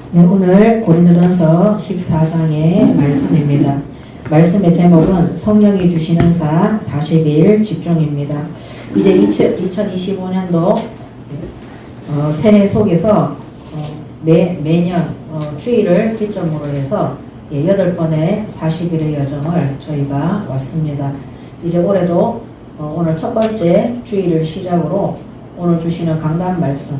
네, 오늘 고린도전서 14장의 말씀입니다. 말씀의 제목은 성령이 주신 은사 40일 집중입니다. 이제 2025년도 새해 속에서 매년 주일을 기점으로 해서 8번의 40일의 여정을 저희가 왔습니다. 이제 올해도 오늘 첫 번째 주일을 시작으로 오늘 주시는 강단 말씀,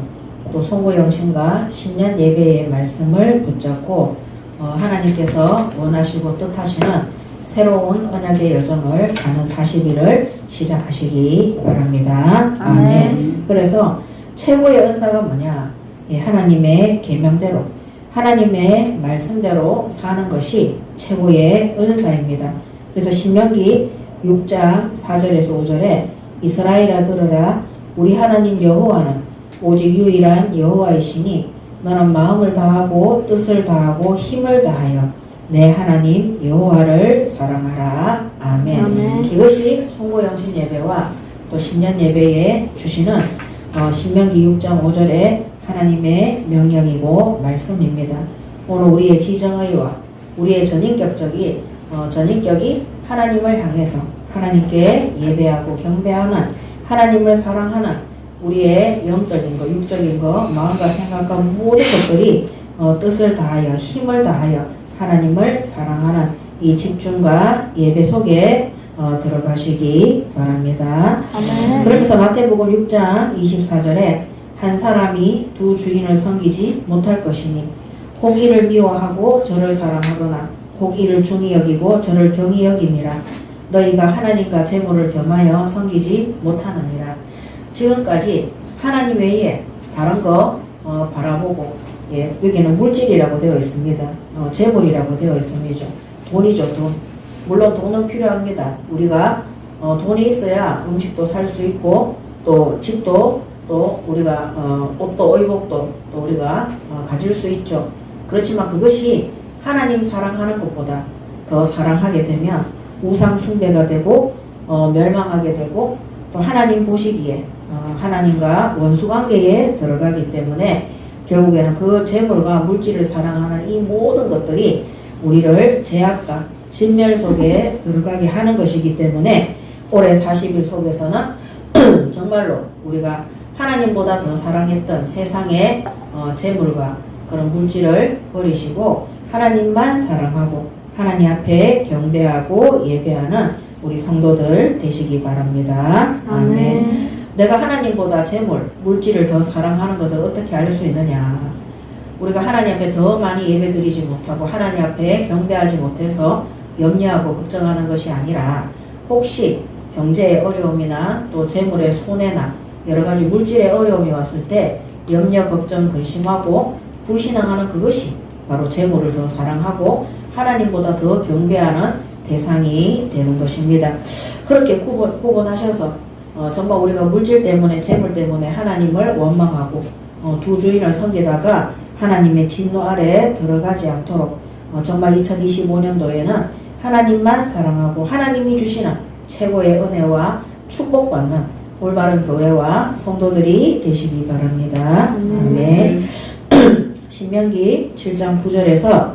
또 송구영신과 신년 예배의 말씀을 붙잡고 하나님께서 원하시고 뜻하시는 새로운 언약의 여정을 가는 40일을 시작하시기 바랍니다. 아멘. 그래서 최고의 은사가 뭐냐? 하나님의 계명대로, 하나님의 말씀대로 사는 것이 최고의 은사입니다. 그래서 신명기 6장 4절에서 5절에 이스라엘아 들으라, 우리 하나님 여호와는 오직 유일한 여호와이시니 너는 마음을 다하고 뜻을 다하고 힘을 다하여 내 하나님 여호와를 사랑하라. 아멘. 아멘. 이것이 송구영신 예배와 또 신년 예배에 주시는 신명기 6장 5절의 하나님의 명령이고 말씀입니다. 오늘 우리의 지정의와 우리의 전인격이 하나님을 향해서 하나님께 예배하고 경배하는, 하나님을 사랑하는 우리의 영적인 것, 육적인 것, 마음과 생각과 모든 것들이 뜻을 다하여 힘을 다하여 하나님을 사랑하는 이 집중과 예배 속에 들어가시기 바랍니다. 아멘. 그러면서 마태복음 6장 24절에 한 사람이 두 주인을 섬기지 못할 것이니 혹 이를 미워하고 저를 사랑하거나 혹 이를 중히 여기고 저를 경히 여김이라. 너희가 하나님과 재물을 겸하여 섬기지 못하느니라. 지금까지 하나님 외에 다른 거 바라보고, 여기는 물질이라고 되어 있습니다. 재물이라고 되어 있습니다. 돈이죠, 돈. 물론 돈은 필요합니다. 우리가 돈이 있어야 음식도 살 수 있고, 또 집도, 또 우리가 옷도 의복도 또 우리가 가질 수 있죠. 그렇지만 그것이 하나님 사랑하는 것보다 더 사랑하게 되면 우상 숭배가 되고 멸망하게 되고, 또 하나님 보시기에 하나님과 원수관계에 들어가기 때문에 결국에는 그 재물과 물질을 사랑하는 이 모든 것들이 우리를 제약과 진멸 속에 들어가게 하는 것이기 때문에 올해 40일 속에서는 정말로 우리가 하나님보다 더 사랑했던 세상의 재물과 그런 물질을 버리시고 하나님만 사랑하고 하나님 앞에 경배하고 예배하는 우리 성도들 되시기 바랍니다. 아멘. 내가 하나님보다 재물, 물질을 더 사랑하는 것을 어떻게 알 수 있느냐? 우리가 하나님 앞에 더 많이 예배드리지 못하고 하나님 앞에 경배하지 못해서 염려하고 걱정하는 것이 아니라, 혹시 경제의 어려움이나 또 재물의 손해나 여러 가지 물질의 어려움이 왔을 때 염려, 걱정, 근심하고 불신앙하는 그것이 바로 재물을 더 사랑하고 하나님보다 더 경배하는 대상이 되는 것입니다. 그렇게 구분하셔서 정말 우리가 물질 때문에 재물 때문에 하나님을 원망하고 두 주인을 섬기다가 하나님의 진노 아래에 들어가지 않도록 정말 2025년도에는 하나님만 사랑하고 하나님이 주시는 최고의 은혜와 축복받는 올바른 교회와 성도들이 되시기 바랍니다. 아멘. 신명기 7장 9절에서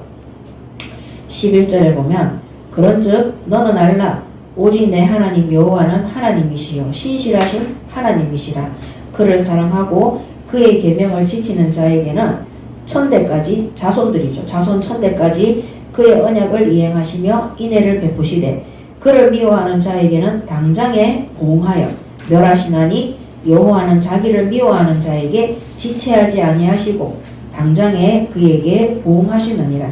11절에 보면 그런즉 너는 알라, 오직 내 하나님 여호와는 하나님이시요 신실하신 하나님이시라. 그를 사랑하고 그의 계명을 지키는 자에게는 천대까지, 자손들이죠, 자손 천대까지 그의 언약을 이행하시며 인애를 베푸시되 그를 미워하는 자에게는 당장에 보응하여 멸하시나니 여호와는 자기를 미워하는 자에게 지체하지 아니하시고 당장에 그에게 보응하시느니라.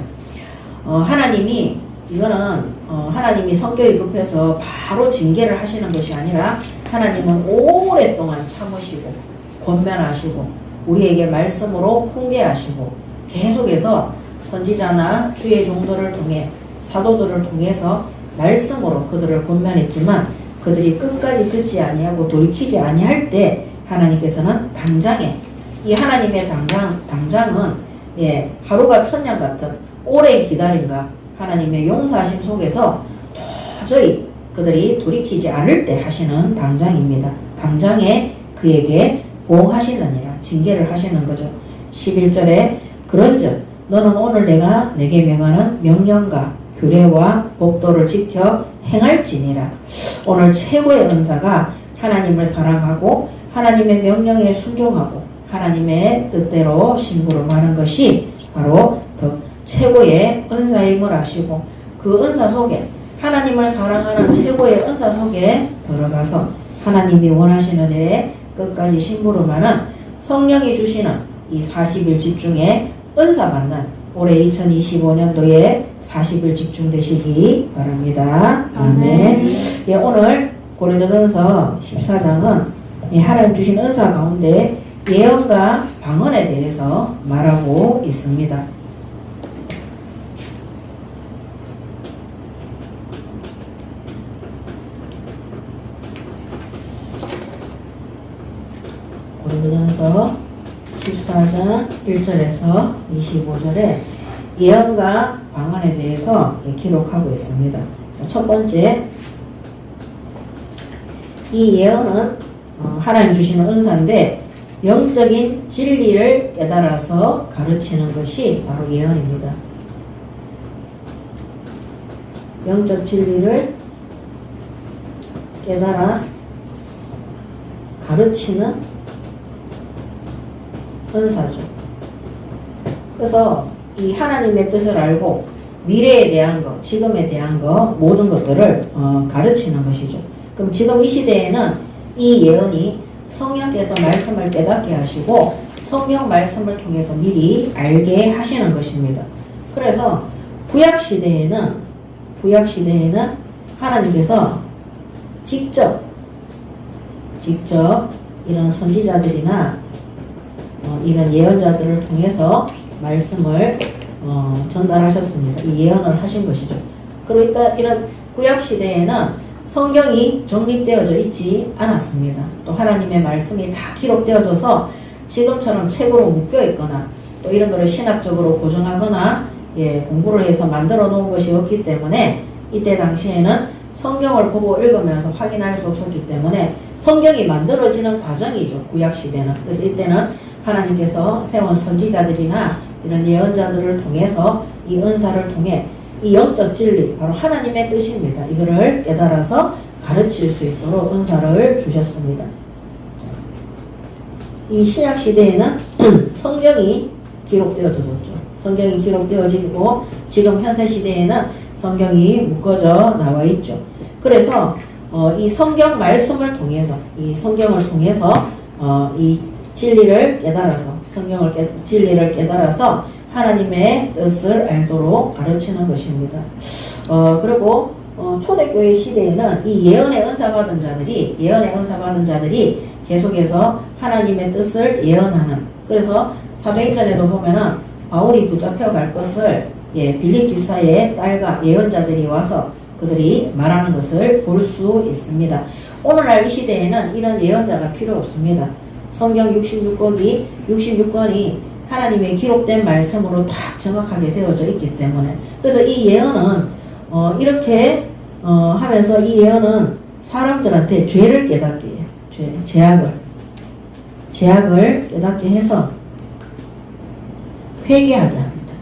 하나님이 이거는 하나님이 성격이 급해서 바로 징계를 하시는 것이 아니라 하나님은 오랫동안 참으시고 권면하시고 우리에게 말씀으로 훈계하시고 계속해서 선지자나 주의 종들을 통해 사도들을 통해서 말씀으로 그들을 권면했지만 그들이 끝까지 듣지 아니하고 돌이키지 아니할 때 하나님께서는 당장에, 이 하나님의 당장은 하루가 천년 같은 오랜 기다림과 하나님의 용서하심 속에서 도저히 그들이 돌이키지 않을 때 하시는 당장입니다. 당장에 그에게 보응하시느니라, 징계를 하시는 거죠. 11절에 그런즉 너는 오늘 내가 내게 명하는 명령과 규례와 법도를 지켜 행할지니라. 오늘 최고의 은사가 하나님을 사랑하고 하나님의 명령에 순종하고 하나님의 뜻대로 심부름하는 것이 바로 더 최고의 은사임을 아시고 그 은사 속에 하나님을 사랑하는 최고의 은사 속에 들어가서 하나님이 원하시는 일에 끝까지 심부름하는 성령이 주시는 이 40일 집중에 은사 받는 올해 2025년도에 40일 집중되시기 바랍니다. 아멘. 예, 오늘 고린도전서 14장은 하나님 주신 은사 가운데 예언과 방언에 대해서 말하고 있습니다. 고린도전서 14장 1절에서 25절에 예언과 방언에 대해서 기록하고 있습니다. 자, 첫 번째, 이 예언은 하나님 주시는 은사인데 영적인 진리를 깨달아서 가르치는 것이 바로 예언입니다. 영적 진리를 깨달아 가르치는 은사죠. 그래서 이 하나님의 뜻을 알고 미래에 대한 것, 지금에 대한 것, 모든 것들을 가르치는 것이죠. 그럼 지금 이 시대에는 이 예언이 성령께서 말씀을 깨닫게 하시고 성경 말씀을 통해서 미리 알게 하시는 것입니다. 그래서 구약시대에는 하나님께서 직접 이런 선지자들이나 이런 예언자들을 통해서 말씀을 전달하셨습니다. 이 예언을 하신 것이죠. 그리고 일단 이런 구약시대에는 성경이 정립되어져 있지 않았습니다. 또 하나님의 말씀이 다 기록되어져서 지금처럼 책으로 묶여 있거나 또 이런 거를 신학적으로 고정하거나 공부를 해서 만들어 놓은 것이 없기 때문에 이때 당시에는 성경을 보고 읽으면서 확인할 수 없었기 때문에 성경이 만들어지는 과정이죠. 구약시대는. 그래서 이때는 하나님께서 세운 선지자들이나 이런 예언자들을 통해서 이 은사를 통해 이 영적 진리, 바로 하나님의 뜻입니다. 이거를 깨달아서 가르칠 수 있도록 은사를 주셨습니다. 이 신약시대에는 성경이 기록되어졌죠. 성경이 기록되어지고 지금 현세 시대에는 성경이 묶어져 나와 있죠. 그래서 이 성경 말씀을 통해서 이 진리를 깨달아서 진리를 깨달아서 하나님의 뜻을 알도록 가르치는 것입니다. 그리고 초대교회 시대에는 이 예언의 은사 받은 자들이 계속해서 하나님의 뜻을 예언하는, 그래서 사도행전에도 보면은 바울이 붙잡혀 갈 것을 빌립 집사의 딸과 예언자들이 와서 그들이 말하는 것을 볼 수 있습니다. 오늘날 이 시대에는 이런 예언자가 필요 없습니다. 성경 66권이 하나님의 기록된 말씀으로 딱 정확하게 되어져 있기 때문에, 그래서 이 예언은 이렇게 하면서 이 예언은 사람들한테 죄를 깨닫게 해요. 죄악을 깨닫게 해서 회개하게 합니다.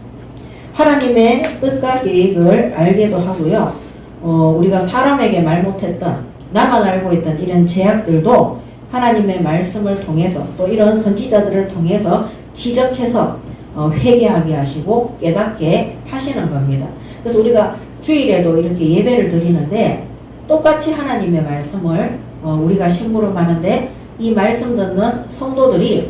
하나님의 뜻과 계획을 알게도 하고요. 우리가 사람에게 말 못했던, 나만 알고 있던 이런 죄악들도 하나님의 말씀을 통해서 또 이런 선지자들을 통해서 지적해서 회개하게 하시고 깨닫게 하시는 겁니다. 그래서 우리가 주일에도 이렇게 예배를 드리는데 똑같이 하나님의 말씀을 우리가 심부름하는데 이 말씀 듣는 성도들이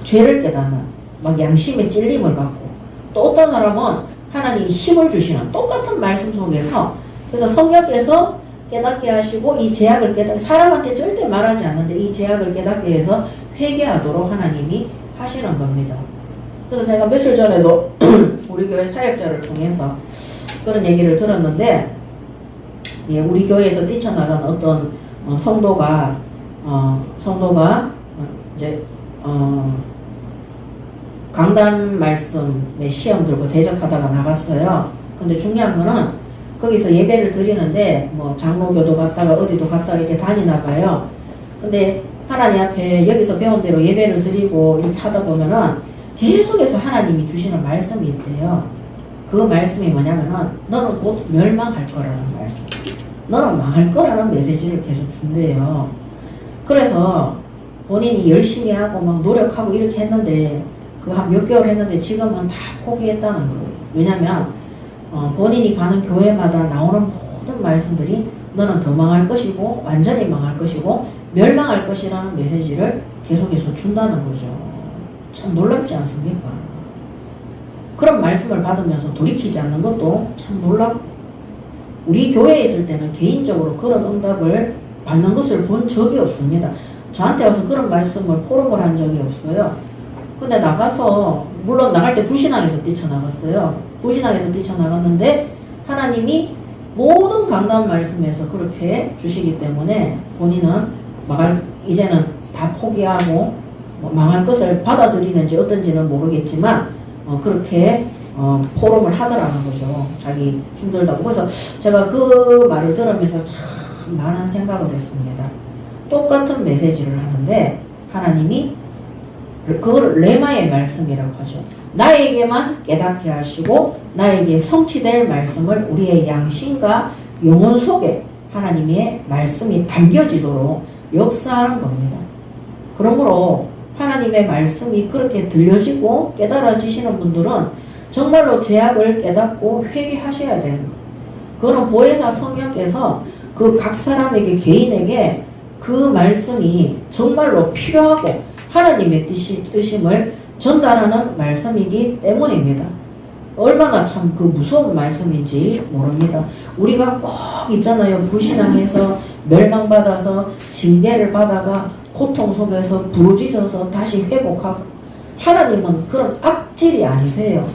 죄를 깨닫는, 막 양심의 찔림을 받고, 또 어떤 사람은 하나님이 힘을 주시는 똑같은 말씀 속에서, 그래서 성령께서 깨닫게 하시고 이 죄악을 사람한테 절대 말하지 않는데 이 죄악을 깨닫게 해서 회개하도록 하나님이 하시는 겁니다. 그래서 제가 며칠 전에도 우리 교회 사역자를 통해서 그런 얘기를 들었는데, 우리 교회에서 뛰쳐나간 어떤 성도가 이제 강단 말씀에 시험 들고 대적하다가 나갔어요. 근데 중요한 거는 거기서 예배를 드리는데 뭐 장로교도 갔다가 어디도 갔다가 이렇게 다니나 봐요. 근데 하나님 앞에 여기서 배운 대로 예배를 드리고 이렇게 하다 보면은 계속해서 하나님이 주시는 말씀이 있대요. 그 말씀이 뭐냐면은 너는 곧 멸망할 거라는 말씀. 너는 망할 거라는 메시지를 계속 준대요. 그래서 본인이 열심히 하고 막 노력하고 이렇게 했는데 그 한 몇 개월 했는데 지금은 다 포기했다는 거예요. 왜냐면 본인이 가는 교회마다 나오는 모든 말씀들이 너는 더 망할 것이고 완전히 망할 것이고 멸망할 것이라는 메시지를 계속해서 준다는 거죠. 참 놀랍지 않습니까? 그런 말씀을 받으면서 돌이키지 않는 것도 참 놀랍고, 우리 교회에 있을 때는 개인적으로 그런 응답을 받는 것을 본 적이 없습니다. 저한테 와서 그런 말씀을 포럼을 한 적이 없어요. 근데 나가서, 물론 나갈 때 불신앙에서 뛰쳐나갔어요. 불신앙에서 뛰쳐나갔는데 하나님이 모든 강단 말씀에서 그렇게 주시기 때문에 본인은 이제는 다 포기하고 망할 것을 받아들이는지 어떤지는 모르겠지만 그렇게 포럼을 하더라는 거죠. 자기 힘들다고. 그래서 제가 그 말을 들으면서 참 많은 생각을 했습니다. 똑같은 메시지를 하는데 하나님이 그걸 레마의 말씀이라고 하죠. 나에게만 깨닫게 하시고 나에게 성취될 말씀을 우리의 양심과 영혼 속에 하나님의 말씀이 담겨지도록 역사하는 겁니다. 그러므로 하나님의 말씀이 그렇게 들려지고 깨달아지시는 분들은 정말로 죄악을 깨닫고 회개하셔야 되는 거예요. 그거는 보혜사 성령께서 그 각 사람에게 개인에게 그 말씀이 정말로 필요하고 하나님의 뜻임을 전달하는 말씀이기 때문입니다. 얼마나 참 그 무서운 말씀인지 모릅니다. 우리가 꼭 있잖아요. 불신앙해서 멸망받아서 징계를 받아가 고통 속에서 부르짖어서 다시 회복하고, 하나님은 그런 악질이 아니세요.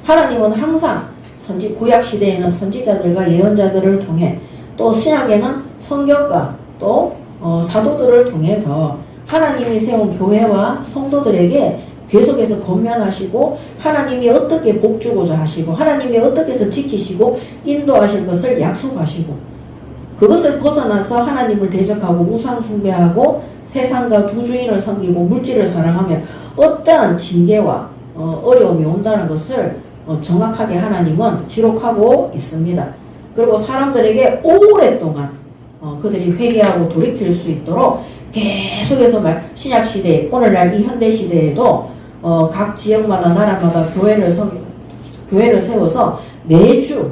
하나님은 항상 구약 시대에는 선지자들과 예언자들을 통해, 또 신약에는 성경과 또 사도들을 통해서 하나님이 세운 교회와 성도들에게 계속해서 권면하시고 하나님이 어떻게 복주고자 하시고 하나님이 어떻게 해서 지키시고 인도하실 것을 약속하시고, 그것을 벗어나서 하나님을 대적하고 우상 숭배하고 세상과 두 주인을 섬기고 물질을 사랑하며 어떠한 징계와 어려움이 온다는 것을 정확하게 하나님은 기록하고 있습니다. 그리고 사람들에게 오랫동안 그들이 회개하고 돌이킬 수 있도록 계속해서 신약시대, 오늘날 이 현대시대에도 각 지역마다 나라마다 교회를 세워서 매주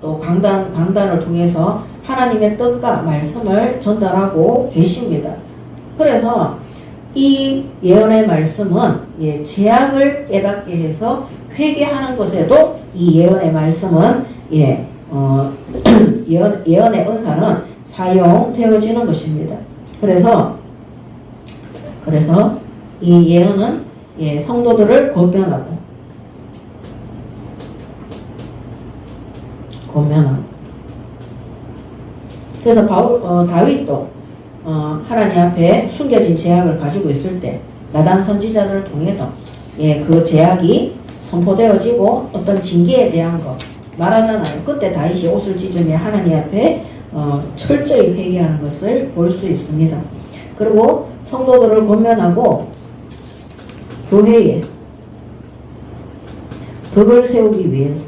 또 강단을 통해서 하나님의 뜻과 말씀을 전달하고 계십니다. 그래서 이 예언의 말씀은 죄악을 깨닫게 해서 회개하는 것에도 이 예언의 말씀은 예언의 은사는 사용되어지는 것입니다. 그래서 이 예언은 성도들을 권면하고 그래서 다윗도 하나님 앞에 숨겨진 죄악을 가지고 있을 때 나단 선지자를 통해서 그 죄악이 선포되어지고 어떤 징계에 대한 것 말하잖아요. 그때 다윗이 옷을 찢으며 하나님 앞에 철저히 회개하는 것을 볼 수 있습니다. 그리고 성도들을 권면하고 교회에 덕을 세우기 위해서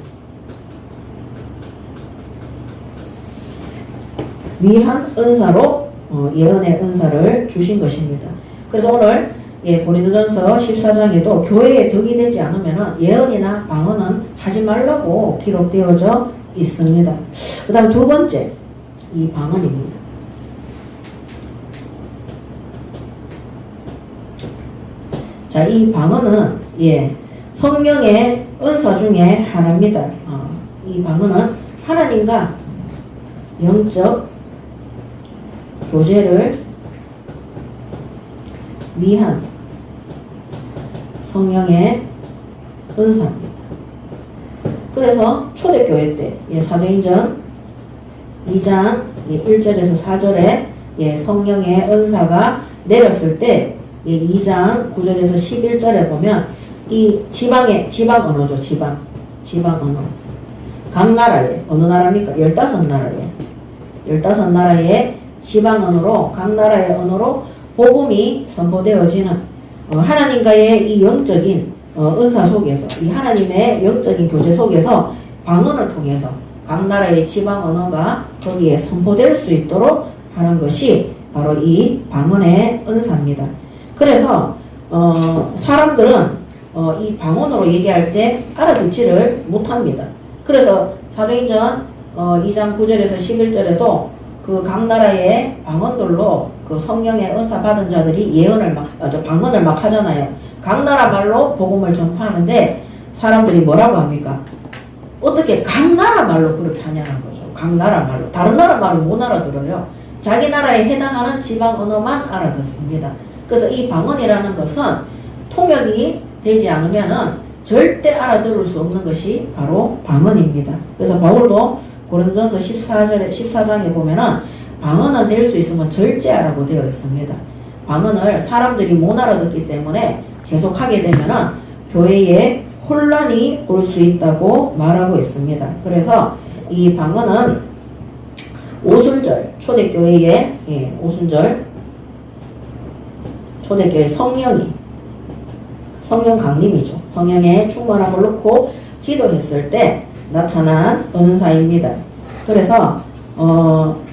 위한 은사로 예언의 은사를 주신 것입니다. 그래서 오늘 고린도전서 14장에도 교회에 덕이 되지 않으면 예언이나 방언은 하지 말라고 기록되어져 있습니다. 그 다음 두 번째, 이 방언입니다. 자, 이 방언은 성령의 은사 중에 하나입니다. 이 방언은 하나님과 영적 교제를 위한 성령의 은사입니다. 그래서 초대교회 때 사도행전 2장 1절에서 4절에 성령의 은사가 내렸을 때 2장 9절에서 11절에 보면 이 지방 언어죠. 지방 언어. 각 나라에, 어느 나라입니까? 15나라에 15나라의 지방 언어로, 각 나라의 언어로 복음이 선포되어지는 하나님과의 이 영적인 은사 속에서 이 하나님의 영적인 교제 속에서 방언을 통해서 각 나라의 지방 언어가 거기에 선포될 수 있도록 하는 것이 바로 이 방언의 은사입니다. 그래서 사람들은 이 방언으로 얘기할 때 알아듣지를 못합니다. 그래서 사도행전 2장 9절에서 11절에도 그 각 나라의 방언들로 그 성령의 은사 받은 자들이 방언을 막 하잖아요. 각 나라 말로 복음을 전파하는데 사람들이 뭐라고 합니까? 어떻게 각 나라 말로 그렇게 하냐는 거죠. 각 나라 말로. 다른 나라 말을 못 알아들어요. 자기 나라에 해당하는 지방 언어만 알아듣습니다. 그래서 이 방언이라는 것은 통역이 되지 않으면은 절대 알아들을 수 없는 것이 바로 방언입니다. 그래서 바울도 고린도전서 14장에 보면은 방언은 될 수 있으면 절제하라고 되어 있습니다. 방언을 사람들이 못 알아듣기 때문에 계속 하게 되면은 교회에 혼란이 올 수 있다고 말하고 있습니다. 그래서 이 방언은 오순절 초대교회의 오순절 초대교회 성령 강림이죠. 성령의 충만함을 놓고 기도했을 때 나타난 은사입니다. 그래서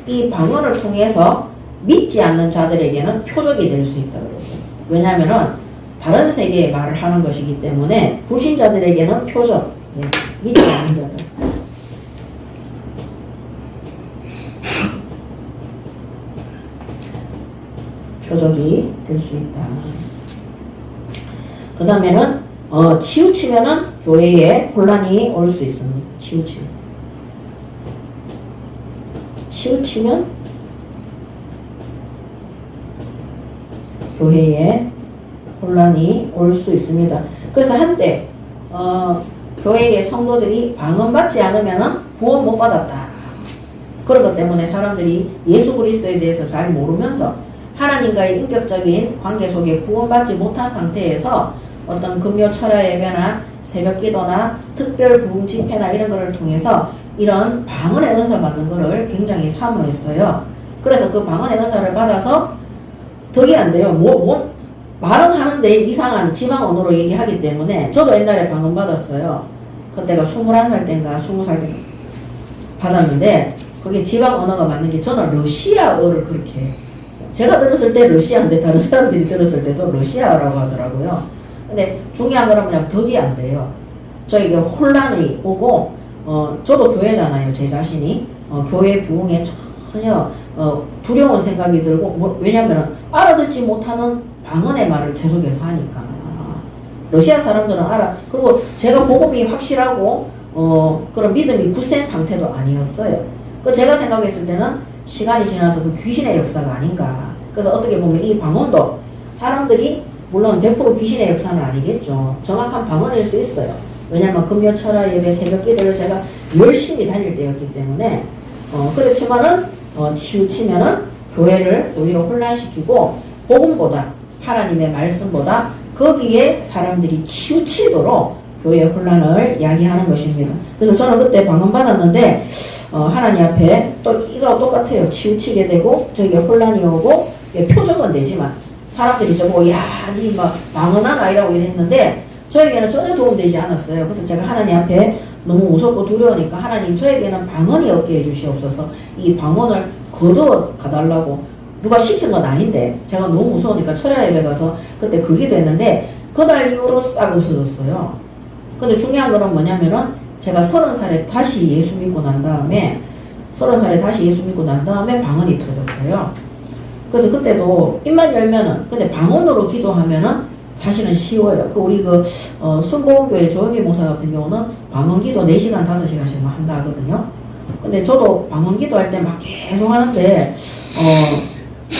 이 방언을 통해서 믿지 않는 자들에게는 표적이 될 수 있다고 그랬어요. 왜냐하면은 다른 세계의 말을 하는 것이기 때문에 불신자들에게는 표적, 믿지 않는 자들. 표적이 될 수 있다. 그 다음에는 치우치면은 교회에 혼란이 올 수 있습니다. 치우치면 교회에 혼란이 올 수 있습니다. 그래서 한때 교회의 성도들이 방언받지 않으면은 구원 못 받았다. 그런 것 때문에 사람들이 예수 그리스도에 대해서 잘 모르면서 하나님과의 인격적인 관계 속에 구원받지 못한 상태에서 어떤 금요 철야 예배나 새벽 기도나 특별 부흥 집회나 이런 거를 통해서 이런 방언의 은사 받는 거를 굉장히 사모했어요. 그래서 그 방언의 은사를 받아서 덕이 안 돼요. 말은 하는데 이상한 지방 언어로 얘기하기 때문에 저도 옛날에 방언 받았어요. 그때가 21살 때인가 20살 때인가 받았는데 그게 지방 언어가 맞는 게 저는 러시아어를 그렇게 제가 들었을 때 러시아인데 다른 사람들이 들었을 때도 러시아어라고 하더라고요. 근데 중요한 거는 그냥 덕이 안 돼요. 저에게 혼란이 오고 저도 교회잖아요. 제 자신이 교회 부흥에 전혀 두려운 생각이 들고 왜냐하면 알아듣지 못하는 방언의 말을 계속해서 하니까 러시아 사람들은 그리고 제가 복음이 확실하고 그런 믿음이 굳센 상태도 아니었어요. 제가 생각했을 때는 시간이 지나서 그 귀신의 역사가 아닌가. 그래서 어떻게 보면 이 방언도 사람들이 물론 100% 귀신의 역사는 아니겠죠. 정확한 방언일 수 있어요. 왜냐하면 금요 철야 예배 새벽 기도를 제가 열심히 다닐 때였기 때문에 그렇지만은 치우치면은 교회를 오히려 혼란시키고 복음보다 하나님의 말씀보다 거기에 사람들이 치우치도록 교회의 혼란을 야기하는 것입니다. 그래서 저는 그때 방언 받았는데 하나님 앞에 또 이거 똑같아요. 치우치게 되고 저기에 혼란이 오고 표적은 되지만 사람들이 저보고 니 막 방언하나 이라고 이랬는데 저에게는 전혀 도움되지 않았어요. 그래서 제가 하나님 앞에 너무 무섭고 두려우니까 하나님 저에게는 방언이 없게 해주시옵소서. 이 방언을 거두어 가달라고 누가 시킨 건 아닌데 제가 너무 무서우니까 철야 예배 가서 그때 그 기도했는데 그날 이후로 싹 없어졌어요. 근데 중요한 거는 뭐냐면은 제가 30살에 다시 예수 믿고 난 다음에 방언이 터졌어요. 그래서 그때도 입만 열면은 근데 방언으로 기도하면은 사실은 쉬워요. 우리 순복음교회 조영기 목사 같은 경우는 방언 기도 4시간 5시간씩 한다 하거든요. 근데 저도 방언 기도할 때 막 계속 하는데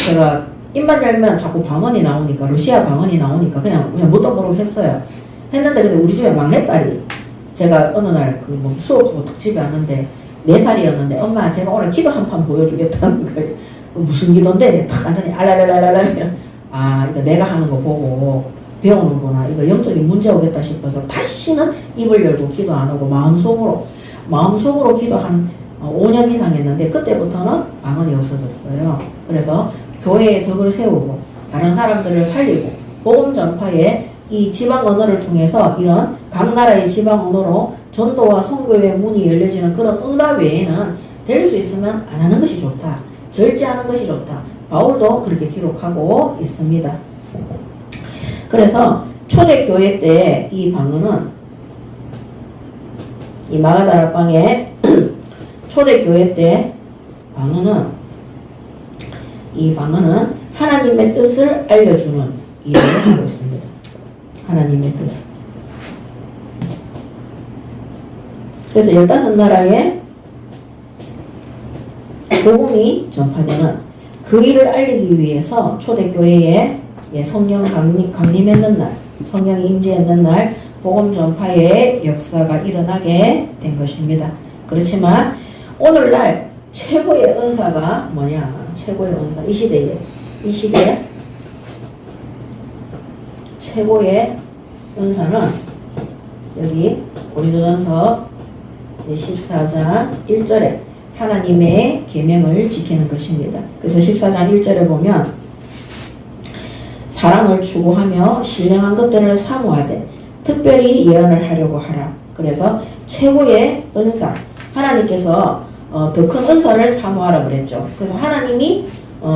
제가 입만 열면 자꾸 방언이 나오니까 러시아 방언이 나오니까 그냥 뭣도 모르고 했어요. 했는데 근데 우리 집에 막내딸이 제가 어느 날 수업 특집에 왔는데 4살이었는데 엄마 제가 오늘 기도 한 판 보여주겠다는 거예요. 무슨 기도인데 탁 완전히 알랄랄랄랄 이거 내가 하는 거 보고 배우는구나. 이거 영적인 문제 오겠다 싶어서 다시는 입을 열고 기도 안 하고 마음속으로 기도 한 5년 이상 했는데 그때부터는 방언이 없어졌어요. 그래서 교회의 덕을 세우고 다른 사람들을 살리고 복음 전파에 이 지방 언어를 통해서 이런 각 나라의 지방 언어로 전도와 선교의 문이 열려지는 그런 응답 외에는 될 수 있으면 안 하는 것이 좋다. 절제하는 것이 좋다. 바울도 그렇게 기록하고 있습니다. 그래서 초대교회 때 이 방언은 이 마가다락방에 초대교회 때 이 방언은 하나님의 뜻을 알려주는 일을 하고 있습니다. 하나님의 뜻. 그래서 15나라에 복음이 전파되는 그 일을 알리기 위해서 초대교회에 성령 강림했는 날, 성령이 임재했는 날 복음 전파의 역사가 일어나게 된 것입니다. 그렇지만 오늘날 최고의 은사가 뭐냐? 최고의 은사, 이 시대에 최고의 은사는 여기 고린도전서 14장 1절에 하나님의 계명을 지키는 것입니다. 그래서 14장 1절에 보면 사랑을 추구하며 신령한 것들을 사모하되 특별히 예언을 하려고 하라. 그래서 최고의 은사, 하나님께서 더 큰 은사를 사모하라 그랬죠. 그래서 하나님이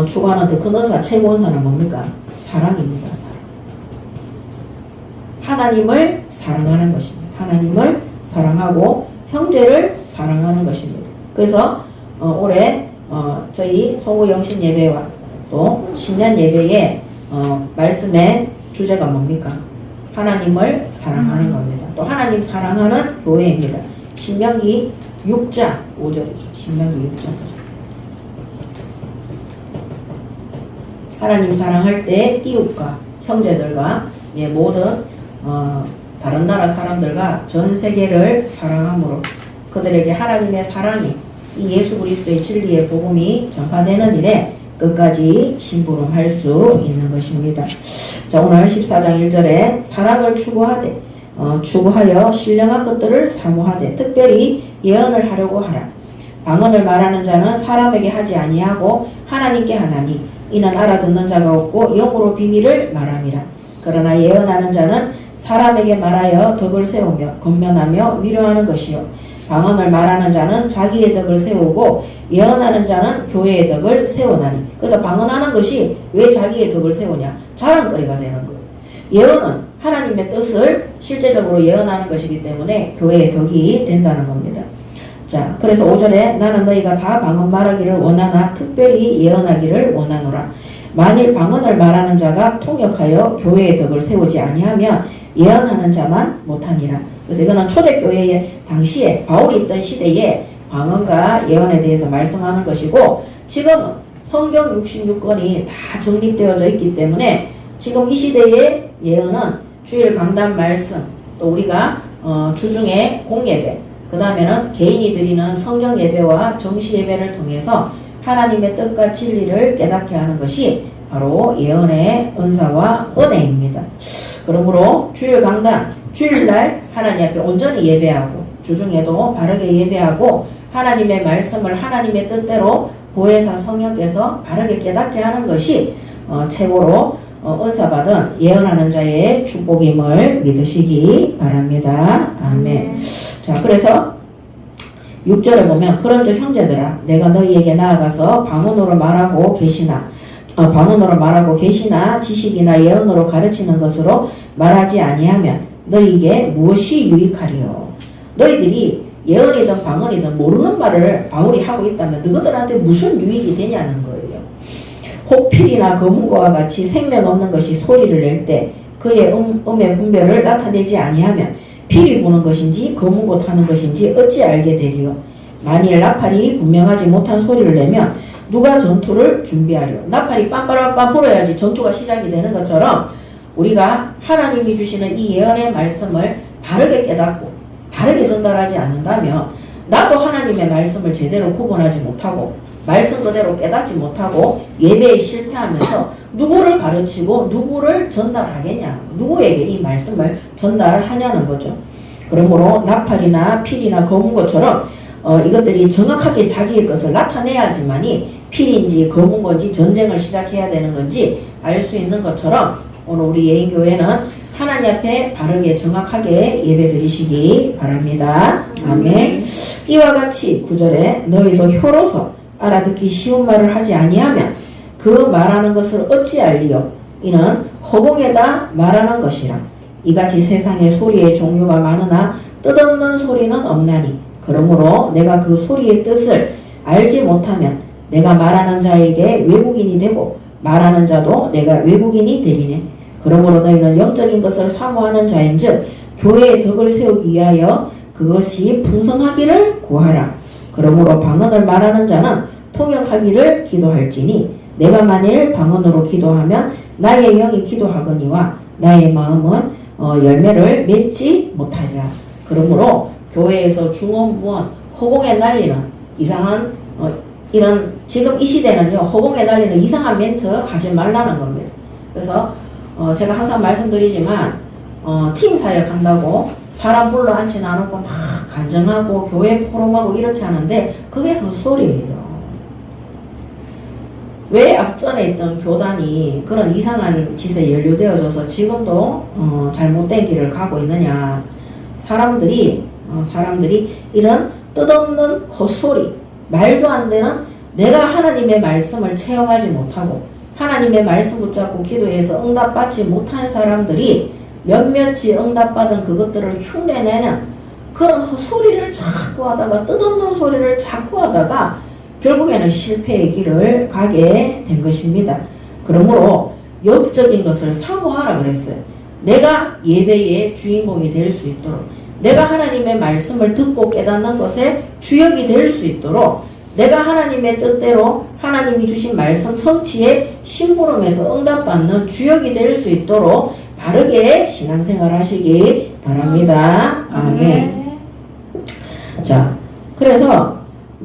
추구하는 더 큰 은사, 최고 은사는 뭡니까? 사랑입니다. 사랑. 하나님을 사랑하는 것입니다. 하나님을 사랑하고 형제를 사랑하는 것입니다. 그래서 올해 저희 소구영신 예배와 또 신년 예배의 말씀의 주제가 뭡니까? 하나님을 사랑하는 겁니다. 또 하나님 사랑하는 교회입니다. 신명기 6장 5절이죠. 신명기 6장 5절. 하나님 사랑할 때 이웃과 형제들과 모든 다른 나라 사람들과 전 세계를 사랑함으로 그들에게 하나님의 사랑이 이 예수 그리스도의 진리의 복음이 전파되는 일에 끝까지 심부름할 수 있는 것입니다. 자, 오늘 14장 1절에 사랑을 추구하여 신령한 것들을 사모하되 특별히 예언을 하려고 하라. 방언을 말하는 자는 사람에게 하지 아니하고 하나님께 하나니 이는 알아듣는 자가 없고 영으로 비밀을 말함이라. 그러나 예언하는 자는 사람에게 말하여 덕을 세우며 건면하며 위로하는 것이요 방언을 말하는 자는 자기의 덕을 세우고 예언하는 자는 교회의 덕을 세우나니. 그래서 방언하는 것이 왜 자기의 덕을 세우냐? 자랑거리가 되는 거예요. 예언은 하나님의 뜻을 실제적으로 예언하는 것이기 때문에 교회의 덕이 된다는 겁니다. 자, 그래서 5절에 나는 너희가 다 방언 말하기를 원하나 특별히 예언하기를 원하노라. 만일 방언을 말하는 자가 통역하여 교회의 덕을 세우지 아니하면 예언하는 자만 못하니라. 그래서 이거는 초대교회의 당시에 바울이 있던 시대에 방언과 예언에 대해서 말씀하는 것이고 지금은 성경 66권이 다 정립되어져 있기 때문에 지금 이 시대의 예언은 주일 강단 말씀 또 우리가 주중에 공예배 그 다음에는 개인이 드리는 성경 예배와 정시 예배를 통해서 하나님의 뜻과 진리를 깨닫게 하는 것이 바로 예언의 은사와 은혜입니다. 그러므로 주일 강단, 주일날 하나님 앞에 온전히 예배하고 주중에도 바르게 예배하고 하나님의 말씀을 하나님의 뜻대로 보혜사 성령께서 바르게 깨닫게 하는 것이 최고로 은사받은 예언하는 자의 축복임을 믿으시기 바랍니다. 아멘. 자, 그래서 6절에 보면 그런즉 형제들아 내가 너희에게 나아가서 방언으로 말하고 계시나 지식이나 예언으로 가르치는 것으로 말하지 아니하면 너희에게 무엇이 유익하리요. 너희들이 예언이든 방언이든 모르는 말을 바울이 하고 있다면 너희들한테 무슨 유익이 되냐는 거예요. 혹필이나 거문고와 같이 생명 없는 것이 소리를 낼 때 그의 음의 분별을 나타내지 아니하면 필이 부는 것인지 거문고 타는 것인지 어찌 알게 되리요. 만일 나팔이 분명하지 못한 소리를 내면 누가 전투를 준비하려. 나팔이 빰빠라빰 불어야지 전투가 시작이 되는 것처럼 우리가 하나님이 주시는 이 예언의 말씀을 바르게 깨닫고 바르게 전달하지 않는다면 나도 하나님의 말씀을 제대로 구분하지 못하고 말씀 그대로 깨닫지 못하고 예배에 실패하면서 누구를 가르치고 누구를 전달하겠냐, 누구에게 이 말씀을 전달하냐는 거죠. 그러므로 나팔이나 필이나 검은 것처럼 이것들이 정확하게 자기의 것을 나타내야지만이 필인지 검은 건지 전쟁을 시작해야 되는 건지 알 수 있는 것처럼 오늘 우리 예인교회는 하나님 앞에 바르게 정확하게 예배드리시기 바랍니다. 아멘. 이와 같이 9절에 너희도 혀로서 알아듣기 쉬운 말을 하지 아니하면 그 말하는 것을 어찌 알리요? 이는 허공에다 말하는 것이라. 이같이 세상에 소리의 종류가 많으나 뜻없는 소리는 없나니 그러므로 내가 그 소리의 뜻을 알지 못하면 내가 말하는 자에게 외국인이 되고 말하는 자도 내가 외국인이 되리네. 그러므로 너희는 영적인 것을 사모하는 자인즉 교회의 덕을 세우기 위하여 그것이 풍성하기를 구하라. 그러므로 방언을 말하는 자는 통역하기를 기도할지니 내가 만일 방언으로 기도하면 나의 영이 기도하거니와 나의 마음은 열매를 맺지 못하리라. 그러므로 교회에서 중언부언 허공에 날리는 이상한 이런 지금 이 시대는요 허공에 날리는 이상한 멘트 하지 말라는 겁니다. 그래서 제가 항상 말씀드리지만 팀 사역 한다고 사람 불러 앉지 않고 막 간증하고 교회 포럼하고 이렇게 하는데 그게 헛소리예요. 왜 앞전에 있던 교단이 그런 이상한 짓에 연루되어져서 지금도 잘못된 길을 가고 있느냐. 사람들이 이런 뜻없는 헛소리, 말도 안 되는 내가 하나님의 말씀을 체험하지 못하고 하나님의 말씀 붙잡고 기도해서 응답받지 못한 사람들이 몇몇이 응답받은 그것들을 흉내내는 그런 헛소리를 자꾸 하다가 뜻없는 소리를 자꾸 하다가 결국에는 실패의 길을 가게 된 것입니다. 그러므로 영적인 것을 사모하라 그랬어요. 내가 예배의 주인공이 될 수 있도록 내가 하나님의 말씀을 듣고 깨닫는 것에 주역이 될 수 있도록 내가 하나님의 뜻대로 하나님이 주신 말씀 성취에 심부름해서 응답받는 주역이 될 수 있도록 바르게 신앙생활 하시기 바랍니다. 아멘. 자, 그래서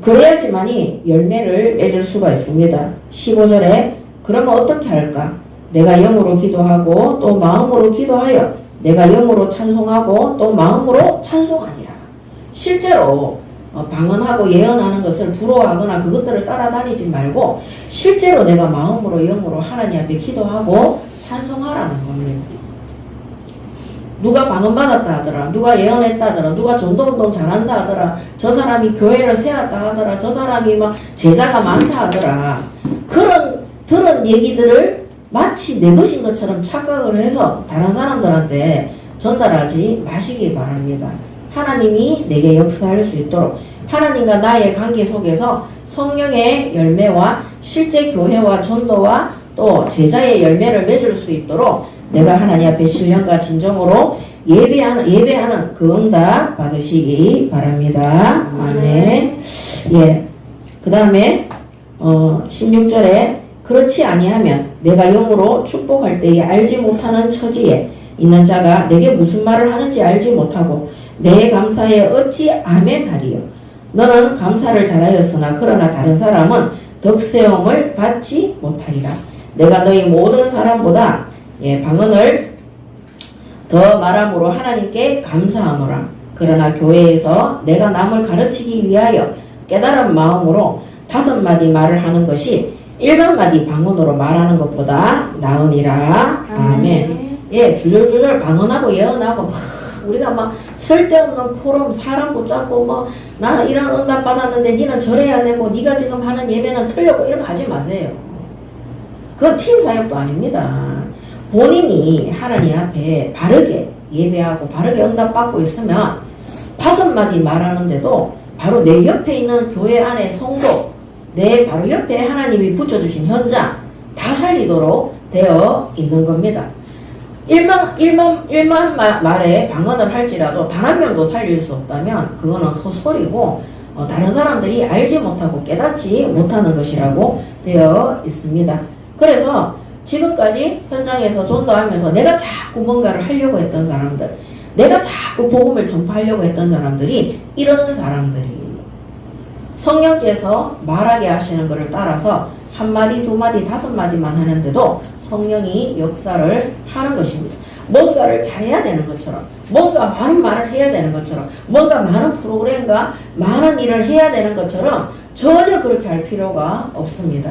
그래야지만이 열매를 맺을 수가 있습니다. 15절에 그러면 어떻게 할까? 내가 영으로 기도하고 또 마음으로 기도하여 내가 영으로 찬송하고 또 마음으로 찬송하니라. 실제로 방언하고 예언하는 것을 부러워하거나 그것들을 따라다니지 말고 실제로 내가 마음으로 영으로 하나님 앞에 기도하고 찬송하라는 겁니다. 누가 방언 받았다 하더라. 누가 예언했다 하더라. 누가 전도운동 잘한다 하더라. 저 사람이 교회를 세웠다 하더라. 저 사람이 막 제자가 많다 하더라. 그런 들은 얘기들을 마치 내 것인 것처럼 착각을 해서 다른 사람들한테 전달하지 마시기 바랍니다. 하나님이 내게 역사할 수 있도록 하나님과 나의 관계 속에서 성령의 열매와 실제 교회와 전도와 또 제자의 열매를 맺을 수 있도록 내가 하나님 앞에 신령과 진정으로 예배하는 그 응답 받으시기 바랍니다. 아멘. 예. 그 다음에 16절에 그렇지 아니하면 내가 영으로 축복할 때에 알지 못하는 처지에 있는 자가 내게 무슨 말을 하는지 알지 못하고 내 감사에 어찌 아멘하리요. 너는 감사를 잘하였으나 그러나 다른 사람은 덕세움을 받지 못하리라. 내가 너희 모든 사람보다 방언을 더 말함으로 하나님께 감사하노라. 그러나 교회에서 내가 남을 가르치기 위하여 깨달은 마음으로 5마디 말을 하는 것이 100마디 방언으로 말하는 것보다 나으니라. 아멘. 예, 주절주절 방언하고 예언하고 막 우리가 막 쓸데없는 포럼 사람 붙잡고 뭐 나는 이런 응답 받았는데 니는 저래야 되고 니가 지금 하는 예배는 틀렸고 이런 거 하지 마세요. 그건 팀 사역도 아닙니다. 본인이 하나님 앞에 바르게 예배하고 바르게 응답받고 있으면 5마디 말하는데도 바로 내 옆에 있는 교회 안에 성도 내 바로 옆에 하나님이 붙여주신 현장 다 살리도록 되어 있는 겁니다. 1만 말에 방언을 할지라도 단 한 명도 살릴 수 없다면 그거는 헛소리고 다른 사람들이 알지 못하고 깨닫지 못하는 것이라고 되어 있습니다. 그래서 지금까지 현장에서 전도하면서 내가 자꾸 뭔가를 하려고 했던 사람들, 내가 자꾸 복음을 전파하려고 했던 사람들이 이런 사람들이 성령께서 말하게 하시는 것을 따라서 1마디, 2마디, 5마디만 하는데도 성령이 역사를 하는 것입니다. 뭔가를 잘해야 되는 것처럼, 뭔가 많은 말을 해야 되는 것처럼, 뭔가 많은 프로그램과 많은 일을 해야 되는 것처럼 전혀 그렇게 할 필요가 없습니다.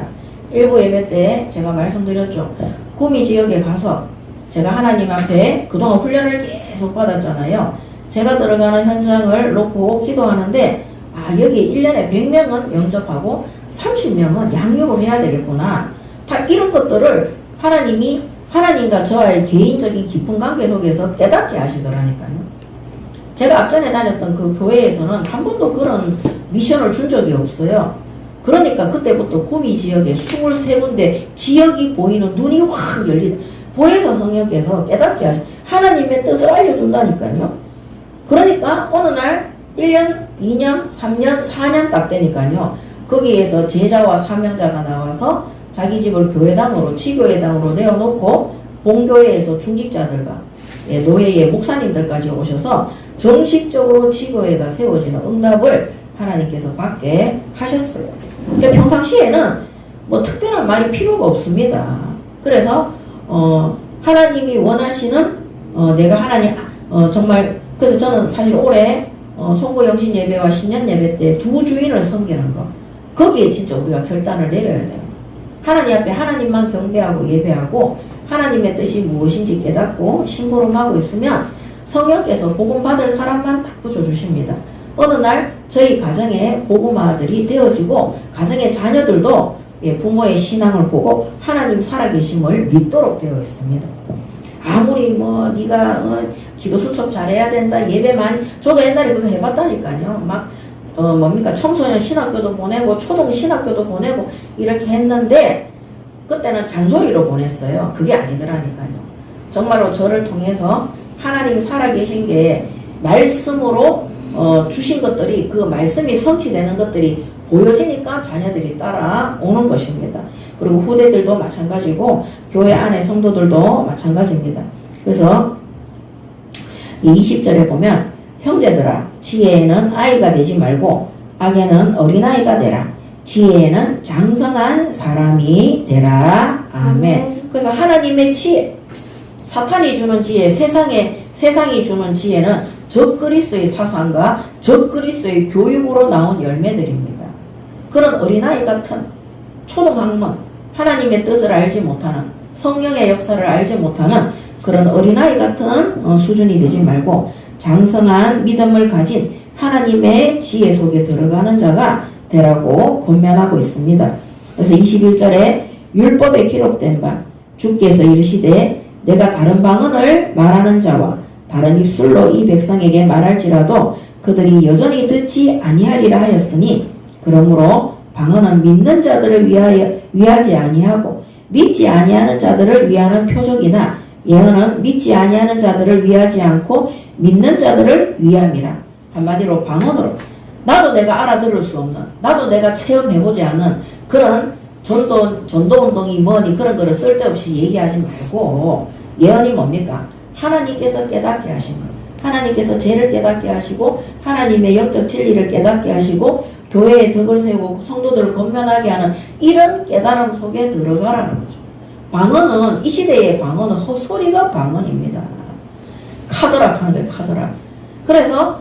일부 예배 때 제가 말씀드렸죠. 구미 지역에 가서 제가 하나님 앞에 그동안 훈련을 계속 받았잖아요. 제가 들어가는 현장을 놓고 기도하는데 여기 1년에 100명은 영접하고 30명은 양육을 해야 되겠구나. 다 이런 것들을 하나님이 하나님과 저와의 개인적인 깊은 관계 속에서 깨닫게 하시더라니까요. 제가 앞전에 다녔던 그 교회에서는 한 번도 그런 미션을 준 적이 없어요. 그러니까 그때부터 구미 지역에 23군데 지역이 보이는 눈이 확 열리다. 보혜사 성령께서 깨닫게 하시 하나님의 뜻을 알려준다니까요. 그러니까 어느 날 1년, 2년, 3년, 4년 딱 되니까요. 거기에서 제자와 사명자가 나와서 자기 집을 교회당으로 지교회당으로 내어놓고 본교회에서 중직자들과 노예의 목사님들까지 오셔서 정식적으로 지교회가 세워지는 응답을 하나님께서 받게 하셨어요. 그러니까 평상시에는 뭐 특별한 말이 필요가 없습니다. 그래서 하나님이 원하시는 내가 하나님 정말 그래서 저는 사실 올해 송구영신 예배와 신년 예배 때 두 주인을 섬기는 거 거기에 진짜 우리가 결단을 내려야 돼요. 하나님 앞에 하나님만 경배하고 예배하고 하나님의 뜻이 무엇인지 깨닫고 심부름하고 있으면 성령께서 복음 받을 사람만 딱 붙여주십니다. 어느 날 저희 가정에 복음아들이 되어지고 가정의 자녀들도 부모의 신앙을 보고 하나님 살아계심을 믿도록 되어 있습니다. 아무리 뭐 네가 기도 수첩 잘해야 된다 예배만 저도 옛날에 그거 해봤다니까요. 막 뭡니까 청소년 신학교도 보내고 초등 신학교도 보내고 이렇게 했는데 그때는 잔소리로 보냈어요. 그게 아니더라니까요. 정말로 저를 통해서 하나님 살아계신 게 말씀으로 주신 것들이 그 말씀이 성취되는 것들이 보여지니까 자녀들이 따라오는 것입니다. 그리고 후대들도 마찬가지고 교회 안의 성도들도 마찬가지입니다. 그래서 이 20절에 보면 형제들아 지혜에는 아이가 되지 말고 악에는 어린아이가 되라. 지혜에는 장성한 사람이 되라. 아멘. 그래서 하나님의 지혜 사탄이 주는 지혜 세상이 주는 지혜는 적그리스도의 사상과 적그리스도의 교육으로 나온 열매들입니다. 그런 어린아이 같은 초등학문 하나님의 뜻을 알지 못하는 성령의 역사를 알지 못하는 그런 어린아이 같은 수준이 되지 말고 장성한 믿음을 가진 하나님의 지혜 속에 들어가는 자가 되라고 권면하고 있습니다. 그래서 21절에 율법에 기록된 바 주께서 이르시되 내가 다른 방언을 말하는 자와 다른 입술로 이 백성에게 말할지라도 그들이 여전히 듣지 아니하리라 하였으니 그러므로 방언은 믿는 자들을 위하지 아니하고 믿지 아니하는 자들을 위하는 표적이나 예언은 믿지 아니하는 자들을 위하지 않고 믿는 자들을 위함이라. 한마디로 방언으로 나도 내가 알아들을 수 없는 나도 내가 체험해보지 않은 그런 전도운동이 뭐니 그런 거를 쓸데없이 얘기하지 말고 예언이 뭡니까? 하나님께서 깨닫게 하신 것 하나님께서 죄를 깨닫게 하시고 하나님의 영적 진리를 깨닫게 하시고 교회에 덕을 세우고 성도들을 건면하게 하는 이런 깨달음 속에 들어가라는 거죠. 방언은 이 시대의 방언은 헛소리가 방언입니다. 카더락 하는 거예요. 카더락. 그래서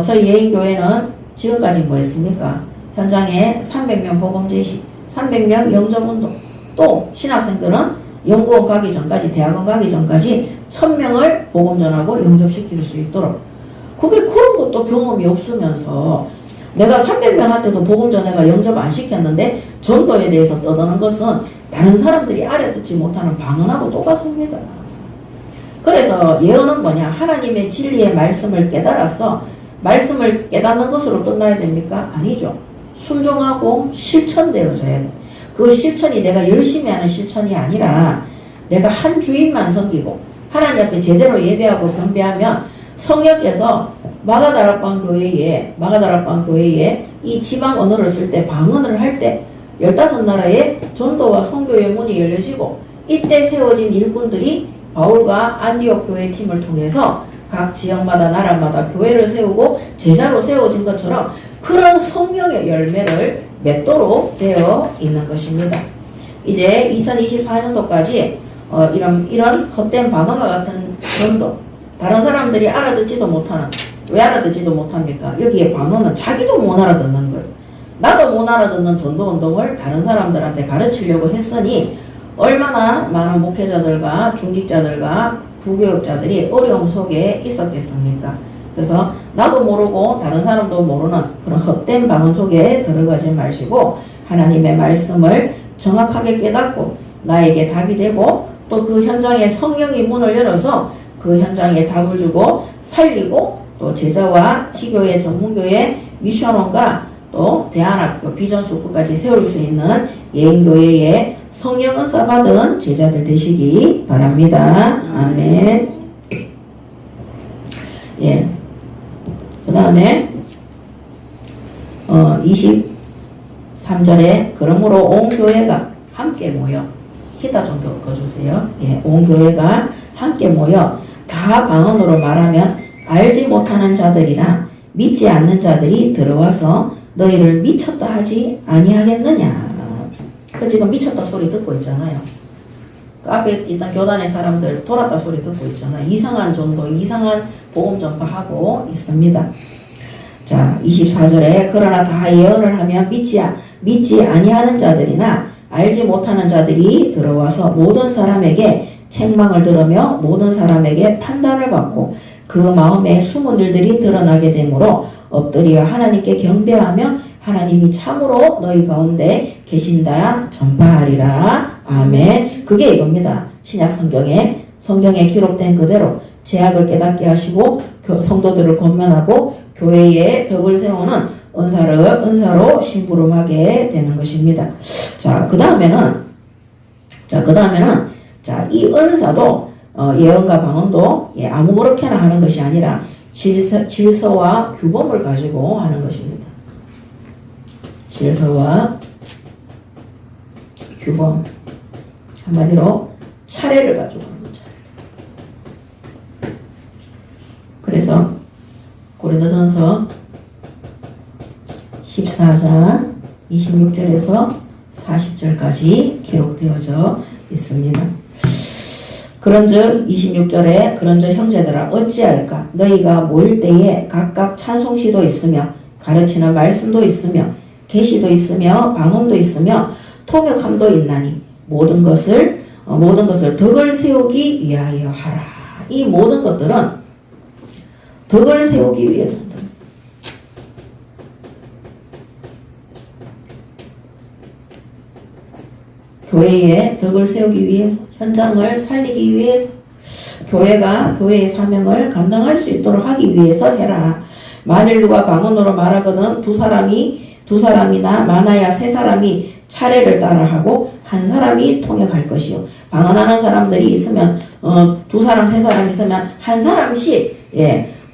저희 예인교회는 지금까지 뭐 했습니까? 현장에 300명 복음 제시 300명 영접운동 또 신학생들은 연구원 가기 전까지 대학원 가기 전까지 1000명을 복음 전하고 영접시킬 수 있도록 그게 그런 것도 경험이 없으면서 내가 300명한테도 복음 전해가 영접 안 시켰는데 전도에 대해서 떠드는 것은 다른 사람들이 알아듣지 못하는 방언하고 똑같습니다. 그래서 예언은 뭐냐? 하나님의 진리의 말씀을 깨달아서 말씀을 깨닫는 것으로 끝나야 됩니까? 아니죠. 순종하고 실천되어져야 돼. 그 실천이 내가 열심히 하는 실천이 아니라 내가 한 주인만 섬기고 하나님 앞에 제대로 예배하고 경배하면 성령께서 마가다락방 교회에 이 지방 언어를 쓸 때 방언을 할 때 15나라의 전도와 선교의 문이 열려지고 이때 세워진 일꾼들이 바울과 안디옥 교회 팀을 통해서 각 지역마다 나라마다 교회를 세우고 제자로 세워진 것처럼 그런 성령의 열매를 맺도록 되어 있는 것입니다. 이제 2024년도까지 이런 헛된 방언과 같은 전도 다른 사람들이 알아듣지도 못하는 왜 알아듣지도 못합니까? 여기에 방언은 자기도 못 알아듣는 거예요. 나도 못 알아듣는 전도운동을 다른 사람들한테 가르치려고 했으니 얼마나 많은 목회자들과 중직자들과 부교육자들이 어려움 속에 있었겠습니까? 그래서 나도 모르고 다른 사람도 모르는 그런 헛된 방언 속에 들어가지 마시고 하나님의 말씀을 정확하게 깨닫고 나에게 답이 되고 또 그 현장에 성령이 문을 열어서 그 현장에 답을 주고 살리고 또 제자와 지교회, 전문교회, 미션원과 또 대안학교, 비전수업까지 세울 수 있는 예인교회의 성령 은사 받은 제자들 되시기 바랍니다. 아멘. 예. 그 다음에 23절에 그러므로 온 교회가 함께 모여 히다 좀 꺾어주세요. 예, 온 교회가 함께 모여 다 방언으로 말하면 알지 못하는 자들이나 믿지 않는 자들이 들어와서 너희를 미쳤다 하지 아니하겠느냐. 그 지금 미쳤다 소리 듣고 있잖아요. 그 앞에 있던 교단의 사람들 돌았다 소리 듣고 있잖아요. 이상한 정도, 이상한 복음 전파하고 있습니다. 자, 24절에 그러나 다 예언을 하면 믿지 아니하는 자들이나 알지 못하는 자들이 들어와서 모든 사람에게 책망을 들으며 모든 사람에게 판단을 받고 그 마음에 숨은 일들이 드러나게 되므로 엎드려 하나님께 경배하며 하나님이 참으로 너희 가운데 계신다 전파하리라. 아멘. 그게 이겁니다. 신약 성경에 기록된 그대로 죄악을 깨닫게 하시고 성도들을 권면하고 교회에 덕을 세우는 은사로 심부름하게 되는 것입니다. 자, 그 다음에는 이 은사도 예언과 방언도 아무렇게나 하는 것이 아니라 질서와 규범을 가지고 하는 것입니다. 질서와 규범, 한마디로 차례를 가지고 하는 거죠. 그래서 고린도전서 14장 26절에서 40절까지 기록되어져 있습니다. 그런즉 26절에 그런즉 형제들아 어찌할까 너희가 모일 때에 각각 찬송시도 있으며 가르치는 말씀도 있으며 계시도 있으며 방언도 있으며 통역함도 있나니 모든 것을 덕을 세우기 위하여 하라. 이 모든 것들은 덕을 세우기 위해서 한다. 교회의 덕을 세우기 위해서, 현장을 살리기 위해서, 교회가 교회의 사명을 감당할 수 있도록 하기 위해서 해라. 만일 누가 방언으로 말하거든 두 사람이나 많아야 세 사람이 차례를 따라하고 한 사람이 통역할 것이요. 방언하는 사람들이 있으면 두 사람 세 사람 있으면 한 사람씩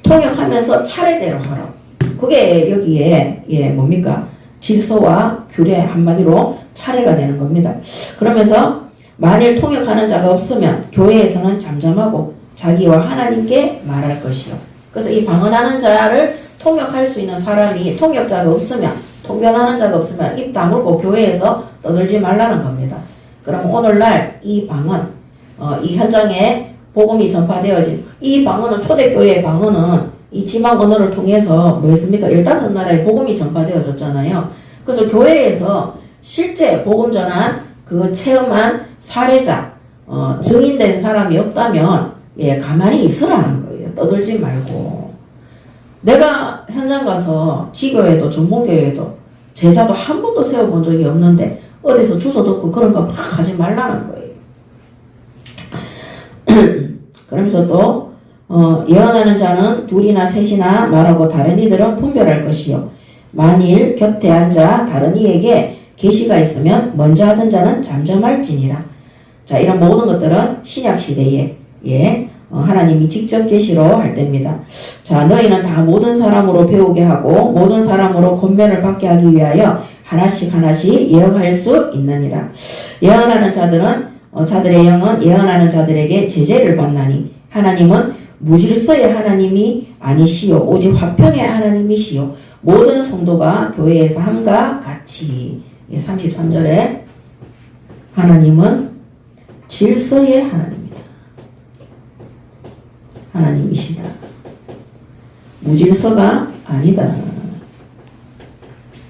통역하면서 차례대로 하라. 그게 여기에 뭡니까? 질서와 규례, 한마디로 차례가 되는 겁니다. 그러면서 만일 통역하는 자가 없으면 교회에서는 잠잠하고 자기와 하나님께 말할 것이요. 그래서 이 방언하는 자를 통역할 수 있는 사람이 통역자가 없으면, 통변하는 자가 없으면 입 다물고 교회에서 떠들지 말라는 겁니다. 그럼 오늘날 이 방언, 이 현장에 복음이 전파되어진 이 방언은, 초대교회의 방언은 이 지방 언어를 통해서 뭐였습니까? 15나라에 복음이 전파되어졌잖아요. 그래서 교회에서 실제 복음 전한 그 체험한 사례자, 증인된 사람이 없다면 가만히 있으라는 거예요. 떠들지 말고. 내가 현장 가서 지교회도 전문교회도 제자도 한 번도 세워본 적이 없는데 어디서 주소 듣고 그런 거 막 하지 말라는 거예요. 그러면서 또 예언하는 자는 둘이나 셋이나 말하고 다른 이들은 분별할 것이요. 만일 곁에 앉아 다른 이에게 계시가 있으면 먼저 하던 자는 잠잠할지니라. 자, 이런 모든 것들은 신약 시대에 하나님이 직접 계시로 할 때입니다. 자, 너희는 다 모든 사람으로 배우게 하고 모든 사람으로 권면을 받게 하기 위하여 하나씩 예언할 수 있느니라. 예언하는 자들의 영은 예언하는 자들에게 제재를 받나니 하나님은 무질서의 하나님이 아니시요 오직 화평의 하나님이시요 모든 성도가 교회에서 함과 같이. 33절에 하나님은 질서의 하나님이다. 하나님이시다. 무질서가 아니다.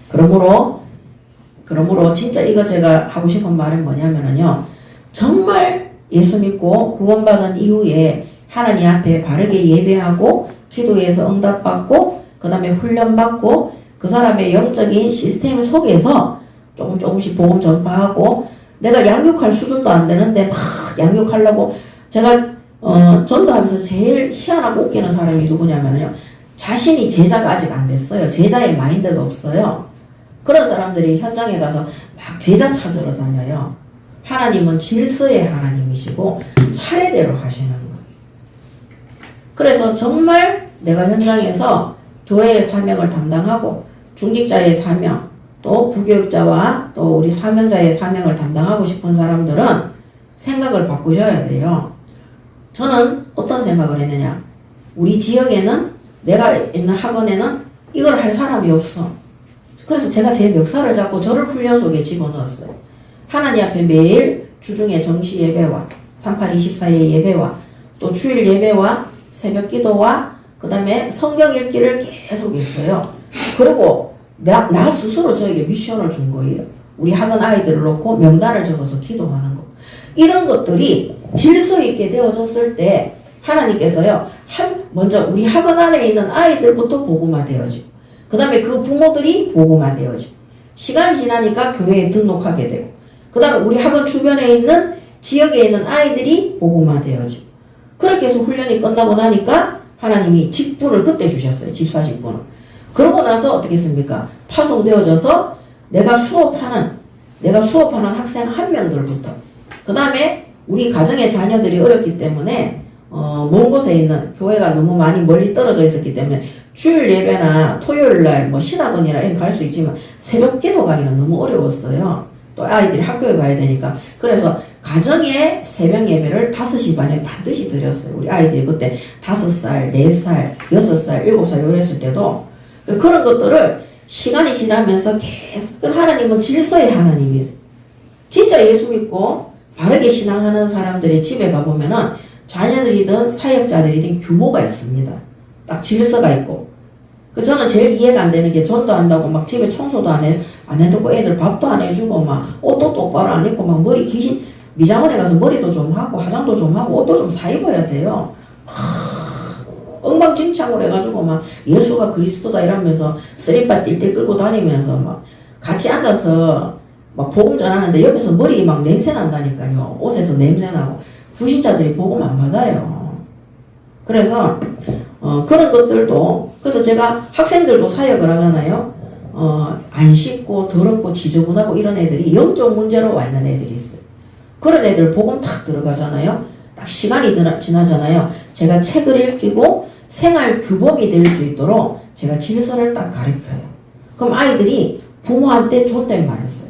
그러므로 진짜 이거 제가 하고 싶은 말은 뭐냐면요. 정말 예수 믿고 구원받은 이후에 하나님 앞에 바르게 예배하고 기도해서 응답받고 그 다음에 훈련받고 그 사람의 영적인 시스템 속에서 조금씩 복음 전파하고 내가 양육할 수준도 안 되는데 막 양육하려고 제가 전도하면서 제일 희한하고 웃기는 사람이 누구냐면요. 자신이 제자가 아직 안 됐어요. 제자의 마인드도 없어요. 그런 사람들이 현장에 가서 막 제자 찾으러 다녀요. 하나님은 질서의 하나님이시고 차례대로 하시는 거예요. 그래서 정말 내가 현장에서 교회의 사명을 담당하고 중직자의 사명 또 부교육자와 또 우리 사명자의 사명을 담당하고 싶은 사람들은 생각을 바꾸셔야 돼요. 저는 어떤 생각을 했느냐. 우리 지역에는 내가 있는 학원에는 이걸 할 사람이 없어. 그래서 제가 제 멱살을 잡고 저를 훈련 속에 집어넣었어요. 하나님 앞에 매일 주중에 정시 예배와 3824의 예배와 또 주일 예배와 새벽 기도와 그 다음에 성경 읽기를 계속 했어요. 그리고 나 스스로 저에게 미션을 준 거예요. 우리 학원 아이들을 놓고 명단을 적어서 기도하는 거. 이런 것들이 질서 있게 되어졌을 때 하나님께서요. 먼저 우리 학원 안에 있는 아이들부터 복음화되어지고 그 다음에 그 부모들이 복음화되어지고 시간이 지나니까 교회에 등록하게 되고 그 다음에 우리 학원 주변에 있는 지역에 있는 아이들이 복음화되어지고 그렇게 해서 훈련이 끝나고 나니까 하나님이 직분을 그때 주셨어요. 집사 직분을. 그러고 나서 어떻게 했습니까? 파송되어져서 내가 수업하는 학생 한 명들부터 그 다음에 우리 가정의 자녀들이 어렵기 때문에 먼 곳에 있는 교회가 너무 많이 멀리 떨어져 있었기 때문에 주일 예배나 토요일날 뭐 신학원이나 이런 갈 수 있지만 새벽 기도 가기는 너무 어려웠어요. 또 아이들이 학교에 가야 되니까. 그래서 가정의 새벽 예배를 5시 반에 반드시 드렸어요. 우리 아이들이 그때 5살, 4살, 6살, 7살 이랬을 때도 그런 것들을 시간이 지나면서 계속 하나님은 질서의 하나님이세요. 진짜 예수 믿고 바르게 신앙하는 사람들의 집에 가보면은 자녀들이든 사역자들이든 규모가 있습니다. 딱 질서가 있고. 저는 제일 이해가 안 되는 게 전도 한다고 막 집에 청소도 안 해두고 애들 밥도 안 해주고 막 옷도 똑바로 안 입고 막 머리 귀신 미장원에 가서 머리도 좀 하고 화장도 좀 하고 옷도 좀 사 입어야 돼요. 엉망진창으로 해가지고 막 예수가 그리스도다 이러면서 쓰리빠 띨띨 끌고 다니면서 막 같이 앉아서 막 복음 전하는데 옆에서 머리 막 냄새 난다니까요. 옷에서 냄새 나고 불신자들이 복음 안 받아요. 그래서 그런 것들도 그래서 제가 학생들도 사역을 하잖아요. 안 씻고 더럽고 지저분하고 이런 애들이 영적 문제로 와 있는 애들이 있어요. 그런 애들 복음 탁 들어가잖아요. 딱 시간이 지나잖아요. 제가 책을 읽히고 생활 규범이 될 수 있도록 제가 질서를 딱 가르쳐요. 그럼 아이들이 부모한테 존댓말을 써요.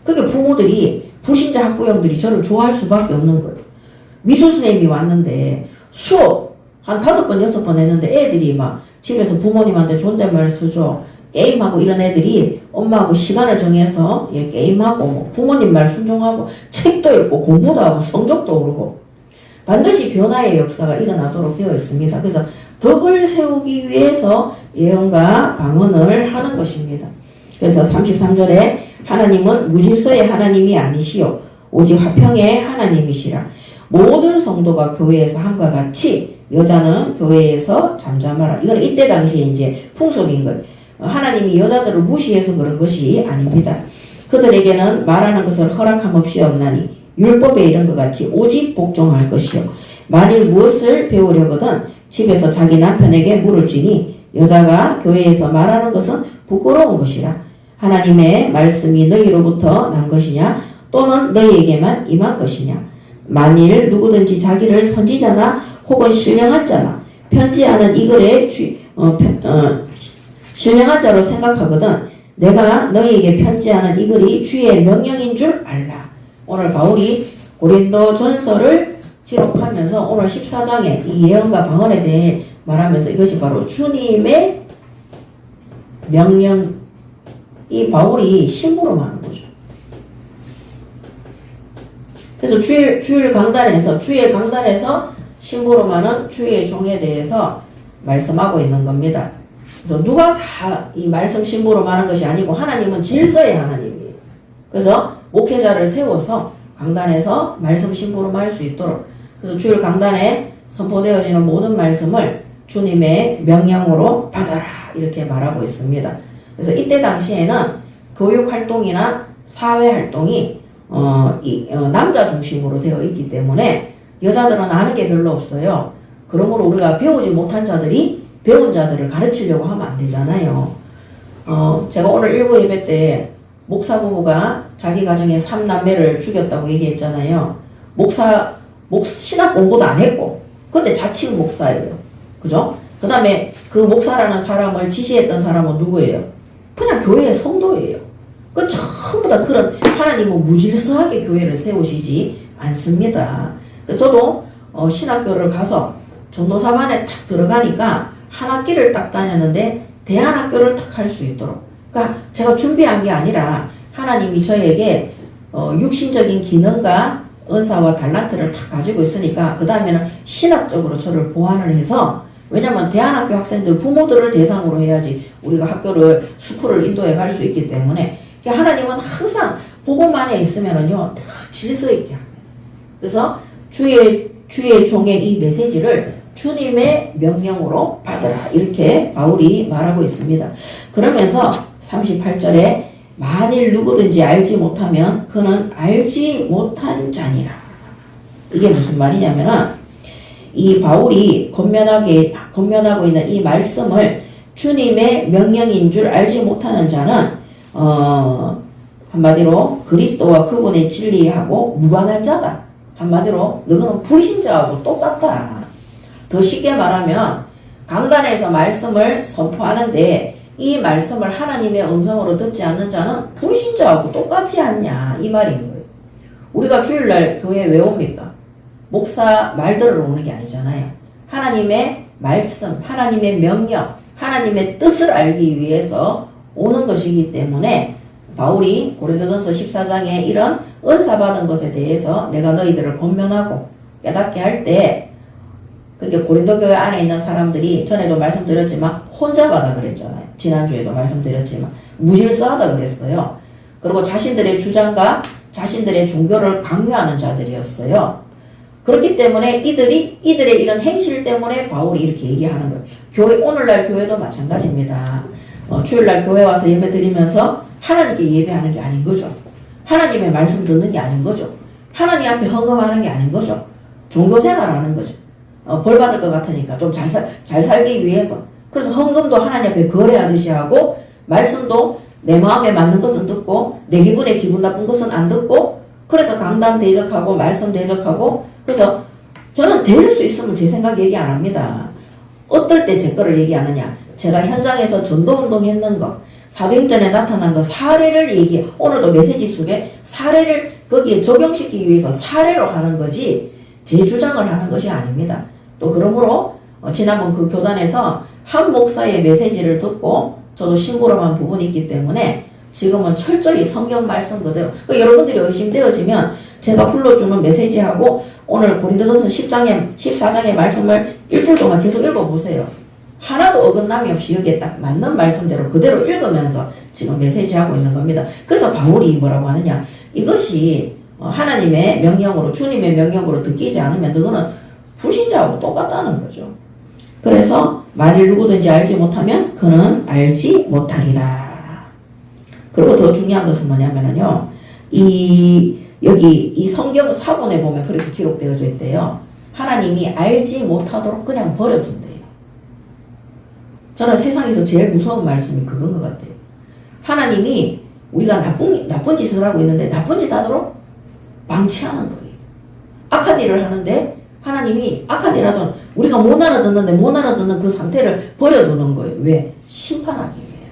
그게 부모들이 불신자 학부형들이 저를 좋아할 수밖에 없는 거예요. 미술 선생님이 왔는데 수업 한 5번 6번 했는데 애들이 막 집에서 부모님한테 존댓말 쓰죠. 게임하고 이런 애들이 엄마하고 시간을 정해서 게임하고 뭐 부모님 말 순종하고 책도 읽고 공부도 하고 성적도 오르고 반드시 변화의 역사가 일어나도록 되어 있습니다. 그래서 덕을 세우기 위해서 예언과 방언을 하는 것입니다. 그래서 33절에 하나님은 무질서의 하나님이 아니시요 오직 화평의 하나님이시라. 모든 성도가 교회에서 함과 같이 여자는 교회에서 잠잠하라. 이건 이때 당시에 이제 풍속인 거예요. 하나님이 여자들을 무시해서 그런 것이 아닙니다. 그들에게는 말하는 것을 허락함 없이 없나니 율법에 이른 것 같이 오직 복종할 것이요. 만일 무엇을 배우려거든 집에서 자기 남편에게 물을지니 여자가 교회에서 말하는 것은 부끄러운 것이라. 하나님의 말씀이 너희로부터 난 것이냐 또는 너희에게만 임한 것이냐. 만일 누구든지 자기를 선지자나 혹은 신령한 자나 편지하는 이 글에 신령한 자로 생각하거든 내가 너희에게 편지하는 이 글이 주의 명령인 줄 알라. 오늘 바울이 고린도 전서를 기록하면서 오늘 14장에 이 예언과 방언에 대해 말하면서 이것이 바로 주님의 명령, 이 바울이 심부름 하는 거죠. 그래서 주의 강단에서 심부름하는 주의 종에 대해서 말씀하고 있는 겁니다. 그래서 누가 다 이 말씀 심부름하는 것이 아니고 하나님은 질서의 하나님이에요. 그래서 목회자를 세워서 강단에서 말씀 심부름할 수 있도록. 그래서 주일 강단에 선포되어지는 모든 말씀을 주님의 명령으로 받아라 이렇게 말하고 있습니다. 그래서 이때 당시에는 교육 활동이나 사회 활동이 남자 중심으로 되어 있기 때문에 여자들은 아는 게 별로 없어요. 그러므로 우리가 배우지 못한 자들이 배운 자들을 가르치려고 하면 안 되잖아요. 제가 오늘 일부 예배 때 목사 부부가 자기 가정에 3남매를 죽였다고 얘기했잖아요. 신학 공부도 안 했고, 근데 자칭 목사예요. 그죠? 그 다음에 그 목사라는 사람을 지시했던 사람은 누구예요? 그냥 교회의 성도예요. 그 전부 다 그런, 하나님은 무질서하게 교회를 세우시지 않습니다. 저도 신학교를 가서 전도사반에 탁 들어가니까 한 학기를 딱 다녔는데 대안학교를 딱 할 수 있도록. 그러니까 제가 준비한 게 아니라 하나님이 저에게 육신적인 기능과 은사와 달란트를 다 가지고 있으니까 그 다음에는 신학적으로 저를 보완을 해서, 왜냐면 대안학교 학생들 부모들을 대상으로 해야지 우리가 스쿨을 인도해 갈 수 있기 때문에 하나님은 항상 복음만에 있으면은요 딱 질서 있게 합니다. 그래서 주의 종의 이 메시지를 주님의 명령으로 받으라 이렇게 바울이 말하고 있습니다. 그러면서 38절에 만일 누구든지 알지 못하면 그는 알지 못한 자니라. 이게 무슨 말이냐면은 이 바울이 권면하고 있는 이 말씀을 주님의 명령인 줄 알지 못하는 자는 한마디로 그리스도와 그분의 진리하고 무관한 자다. 한마디로 너는 불신자하고 똑같다. 더 쉽게 말하면 강단에서 말씀을 선포하는데 이 말씀을 하나님의 음성으로 듣지 않는 자는 불신자하고 똑같지 않냐 이 말인 거예요. 우리가 주일날 교회에 왜 옵니까? 목사 말 들으러 오는 게 아니잖아요. 하나님의 말씀, 하나님의 명령, 하나님의 뜻을 알기 위해서 오는 것이기 때문에 바울이 고린도전서 14장에 이런 은사 받은 것에 대해서 내가 너희들을 권면하고 깨닫게 할 때, 그게 고린도 교회 안에 있는 사람들이 전에도 말씀드렸지만 혼자 받아 그랬잖아요. 지난주에도 말씀드렸지만 무질서하다 그랬어요. 그리고 자신들의 주장과 자신들의 종교를 강요하는 자들이었어요. 그렇기 때문에 이들의 이런 행실 때문에 바울이 이렇게 얘기하는 거예요. 오늘날 교회도 마찬가지입니다. 주일날 교회 와서 예배 드리면서 하나님께 예배하는 게 아닌 거죠. 하나님의 말씀 듣는 게 아닌 거죠. 하나님 앞에 헌금하는 게 아닌 거죠. 종교생활하는 거죠. 벌 받을 것 같으니까 좀 잘 살기 위해서. 그래서 헌금도 하나님 앞에 거래하듯이 하고, 말씀도 내 마음에 맞는 것은 듣고 내 기분에 기분 나쁜 것은 안 듣고, 그래서 강단 대적하고 말씀 대적하고. 그래서 저는 될 수 있으면 제 생각 얘기 안 합니다. 어떨 때 제 거를 얘기하느냐, 제가 현장에서 전도운동 했는 거, 사도행전에 나타난 거 사례를 오늘도 메시지 속에 사례를 거기에 적용시키기 위해서 사례로 하는 거지 제 주장을 하는 것이 아닙니다. 또 그러므로 지난번 그 교단에서 한 목사의 메시지를 듣고 저도 심부름한 부분이 있기 때문에 지금은 철저히 성경 말씀 그대로, 여러분들이 의심되어지면 제가 불러주는 메시지하고 오늘 고린도전서 14장의 말씀을 일주일 동안 계속 읽어보세요. 하나도 어긋남이 없이 여기에 딱 맞는 말씀대로 그대로 읽으면서 지금 메시지하고 있는 겁니다. 그래서 바울이 뭐라고 하느냐, 이것이 하나님의 명령으로, 주님의 명령으로 듣기지 않으면 너는 불신자하고 똑같다는 거죠. 그래서 만일 누구든지 알지 못하면 그는 알지 못하리라. 그리고 더 중요한 것은 뭐냐면요, 여기 이 성경 사본에 보면 그렇게 기록되어져 있대요. 하나님이 알지 못하도록 그냥 버려둔대요. 저는 세상에서 제일 무서운 말씀이 그건 것 같아요. 하나님이 우리가 나쁜 짓을 하고 있는데 나쁜 짓 하도록 방치하는 거예요. 악한 일을 하는데 하나님이 악한 일 하던 우리가 못 알아듣는데 못 알아듣는 그 상태를 버려두는 거예요. 왜? 심판하기 위해서.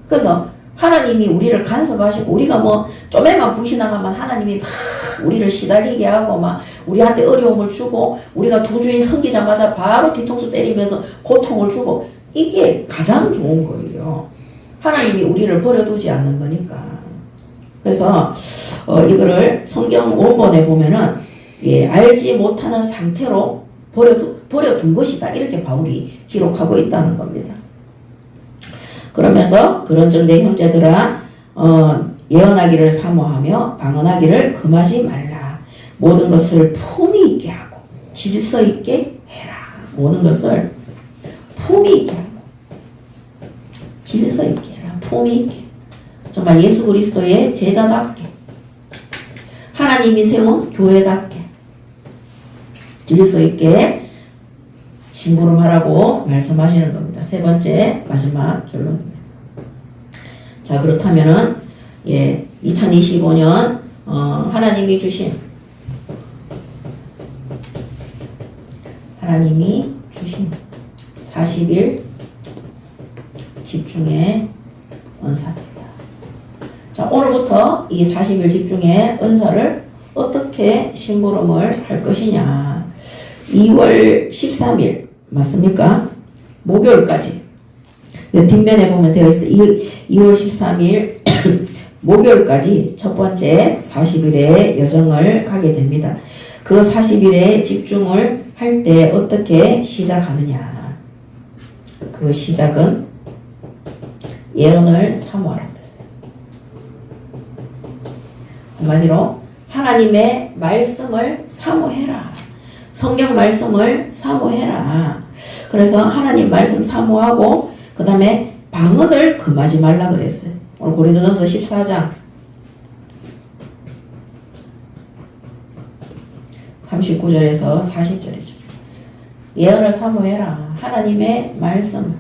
그래서 하나님이 우리를 간섭하시고 우리가 뭐 좀에만 불신하면 하나님이 막 우리를 시달리게 하고 막 우리한테 어려움을 주고 우리가 두 주인 섬기자마자 바로 뒤통수 때리면서 고통을 주고, 이게 가장 좋은 거예요. 하나님이 우리를 버려두지 않는 거니까. 그래서 이거를 성경 원본에 보면은 알지 못하는 상태로 버려둔 것이다 이렇게 바울이 기록하고 있다는 겁니다. 그러면서 그런즉 내 형제들아 예언하기를 사모하며 방언하기를 금하지 말라. 모든 것을 품위 있게 하고 질서 있게 해라. 모든 것을 품위 있게 하고 질서 있게 해라. 품위 있게. 정말 예수 그리스도의 제자답게 하나님이 세운 교회답게 질서 있게 심부름하라고 말씀하시는 겁니다. 세 번째 마지막 결론입니다. 자, 그렇다면은 2025년 하나님이 주신 40일 집중의 은사입니다. 자, 오늘부터 이 40일 집중의 은사를 어떻게 심부름을 할 것이냐. 2월 13일 맞습니까? 목요일까지. 뒷면에 보면 되어 있어요. 2월 13일 목요일까지 첫 번째 40일의 여정을 가게 됩니다. 그 40일에 집중을 할 때 어떻게 시작하느냐. 그 시작은 예언을 사모하라고 했어요. 한마디로 하나님의 말씀을 사모해라. 성경 말씀을 사모해라. 그래서 하나님 말씀 사모하고 그 다음에 방언을 금하지 말라 그랬어요. 오늘 고린도전서 14장 39절에서 40절이죠. 예언을 사모해라. 하나님의 말씀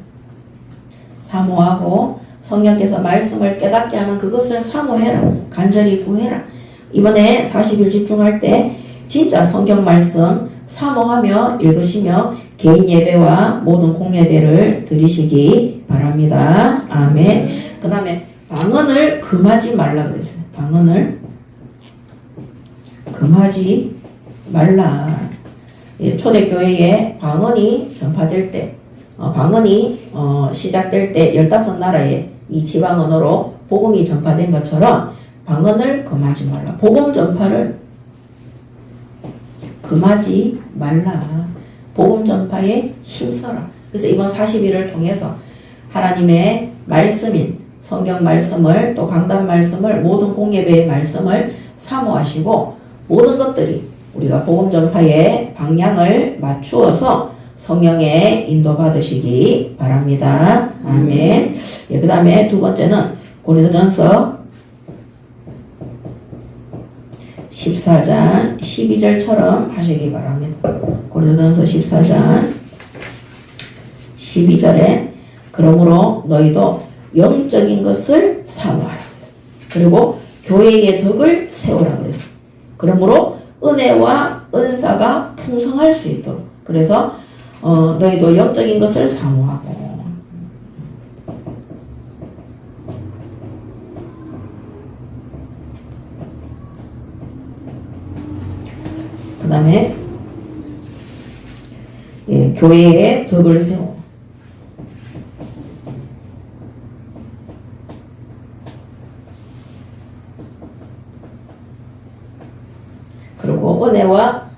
사모하고 성령께서 말씀을 깨닫게 하는 그것을 사모해라. 간절히 구해라. 이번에 40일 집중할 때 진짜 성경 말씀 사모하며 읽으시며 개인 예배와 모든 공예배를 드리시기 바랍니다. 아멘. 그 다음에 방언을 금하지 말라 그랬어요. 방언을 금하지 말라. 초대교회에 방언이 전파될 때, 방언이 시작될 때 15나라에 이 지방 언어로 복음이 전파된 것처럼 방언을 금하지 말라. 복음 전파를 금하지 말라. 복음 전파에 힘써라. 그래서 이번 40일을 통해서 하나님의 말씀인 성경 말씀을 또 강단 말씀을 모든 공예배의 말씀을 사모하시고 모든 것들이 우리가 복음 전파의 방향을 맞추어서 성령의 인도받으시기 바랍니다. 아멘. 그 다음에 두 번째는 고린도전서 14장 12절처럼 하시기 바랍니다. 고린도전서 14장 12절에 그러므로 너희도 영적인 것을 사모하라. 그리고 교회의 덕을 세우라 그랬어요. 그러므로 은혜와 은사가 풍성할 수 있도록. 그래서 너희도 영적인 것을 사모하고 그 다음에 교회의 덕을 세우고 그리고 은혜와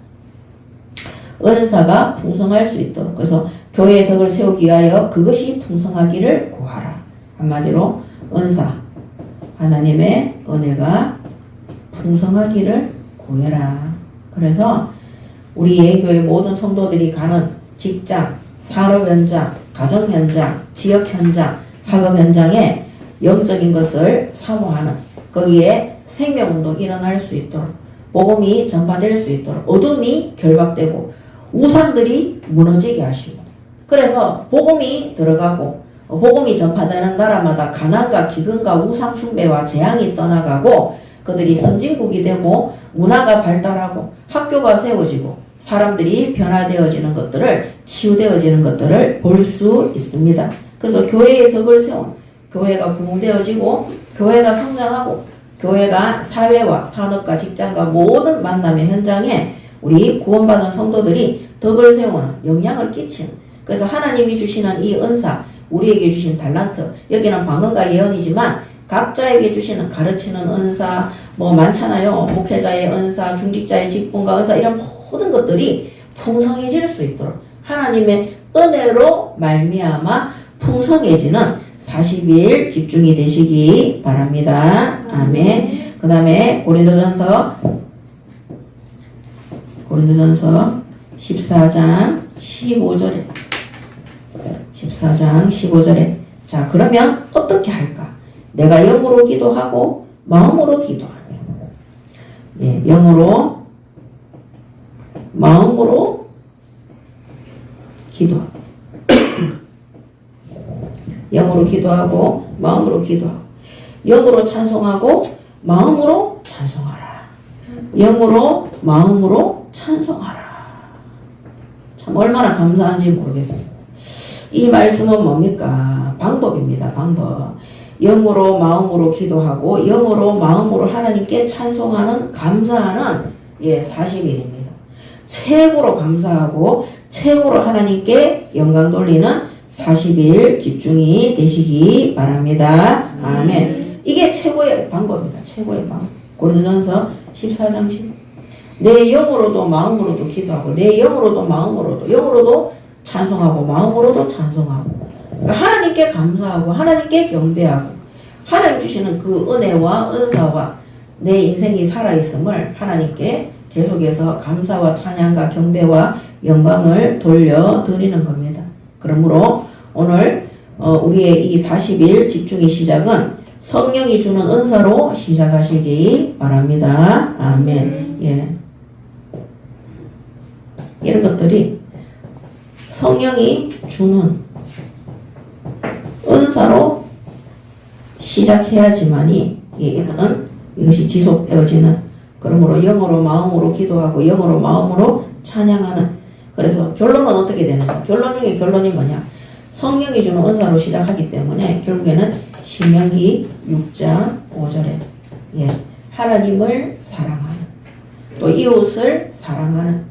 은사가 풍성할 수 있도록. 그래서 교회의 덕을 세우기 위하여 그것이 풍성하기를 구하라. 한마디로 은사, 하나님의 은혜가 풍성하기를 구해라. 그래서 우리 예교의 모든 성도들이 가는 직장, 산업 현장, 가정 현장, 지역 현장, 학업 현장에 영적인 것을 사모하는 거기에 생명운동이 일어날 수 있도록 복음이 전파될 수 있도록 어둠이 결박되고 우상들이 무너지게 하시고 그래서 복음이 들어가고 복음이 전파되는 나라마다 가난과 기근과 우상 숭배와 재앙이 떠나가고 그들이 선진국이 되고 문화가 발달하고 학교가 세워지고 사람들이 변화되어지는 것들을 치유되어지는 것들을 볼 수 있습니다. 그래서 교회의 덕을 세운 교회가 부흥되어지고 교회가 성장하고 교회가 사회와 산업과 직장과 모든 만남의 현장에 우리 구원받은 성도들이 덕을 세우는 영향을 끼치는 그래서 하나님이 주시는 이 은사 우리에게 주신 달란트 여기는 방언과 예언이지만 각자에게 주시는 가르치는 은사 뭐 많잖아요. 목회자의 은사, 중직자의 직분과 은사 이런 모든 것들이 풍성해질 수 있도록 하나님의 은혜로 말미암아 풍성해지는 40일 집중이 되시기 바랍니다. 아멘. 그 다음에 고린도전서 14장 15절에 자, 그러면 어떻게 할까? 내가 영으로 기도하고 마음으로 기도하며 마음으로 기도하고 영으로 기도하고 마음으로 기도하고 영으로 찬송하고 마음으로 찬송하라. 영으로 마음으로 찬송하라. 참 얼마나 감사한지 모르겠어요. 이 말씀은 뭡니까? 방법입니다. 방법. 영으로 마음으로 기도하고 영으로 마음으로 하나님께 찬송하는 감사하는 40일입니다. 최고로 감사하고 최고로 하나님께 영광 돌리는 40일 집중이 되시기 바랍니다. 아멘. 이게 최고의 방법입니다. 최고의 방법. 고린도전서 14장 10. 내 영으로도 마음으로도 기도하고 내 영으로도 영으로도 찬송하고 마음으로도 찬송하고 그러니까 하나님께 감사하고 하나님께 경배하고 하나님 주시는 그 은혜와 은사와 내 인생이 살아있음을 하나님께 계속해서 감사와 찬양과 경배와 영광을 돌려드리는 겁니다. 그러므로 오늘 우리의 이 40일 집중의 시작은 성령이 주는 은사로 시작하시기 바랍니다. 아멘. 이런 것들이 성령이 주는 은사로 시작해야지만이 이것이 지속되어지는 그러므로 영어로 마음으로 기도하고 영어로 마음으로 찬양하는 그래서 결론은 어떻게 되는가? 결론 중에 결론이 뭐냐? 성령이 주는 은사로 시작하기 때문에 결국에는 신명기 6장 5절에 하나님을 사랑하는 또 이웃을 사랑하는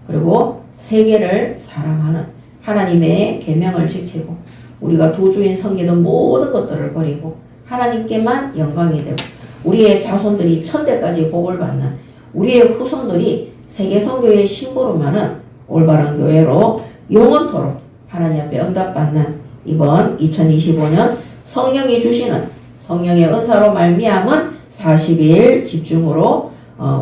그리고 세계를 사랑하는 하나님의 계명을 지키고 우리가 도주인 섬기던 모든 것들을 버리고 하나님께만 영광이 되고 우리의 자손들이 천대까지 복을 받는 우리의 후손들이 세계선교의 심부름하는 올바른 교회로 영원토록 하나님 앞에 응답받는 이번 2025년 성령이 주시는 성령의 은사로 말미암은 40일 집중으로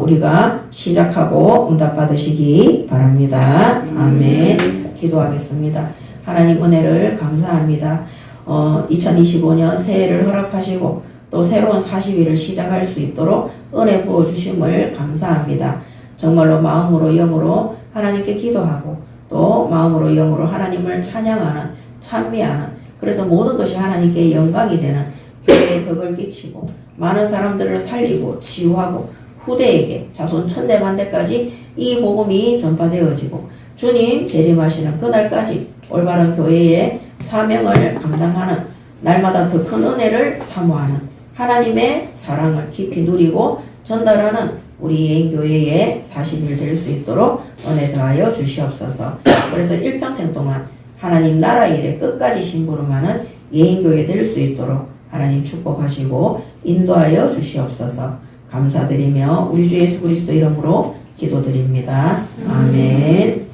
우리가 시작하고 응답받으시기 바랍니다. 아멘. 기도하겠습니다. 하나님 은혜를 감사합니다. 2025년 새해를 허락하시고 또 새로운 40일을 시작할 수 있도록 은혜 부어주심을 감사합니다. 정말로 마음으로 영으로 하나님께 기도하고 또 마음으로 영으로 하나님을 찬양하는 찬미하는 그래서 모든 것이 하나님께 영광이 되는 교회에 덕을 끼치고 많은 사람들을 살리고 치유하고 후대에게 자손 천대만대까지 이 복음이 전파되어지고 주님 재림하시는 그날까지 올바른 교회의 사명을 감당하는 날마다 더 큰 은혜를 사모하는 하나님의 사랑을 깊이 누리고 전달하는 우리 예인교회의 40일 될 수 있도록 은혜 더하여 주시옵소서. 그래서 일평생 동안 하나님 나라 일에 끝까지 심부름하는 예인교회 될 수 있도록 하나님 축복하시고 인도하여 주시옵소서. 감사드리며 우리 주 예수 그리스도 이름으로 기도드립니다. 아멘.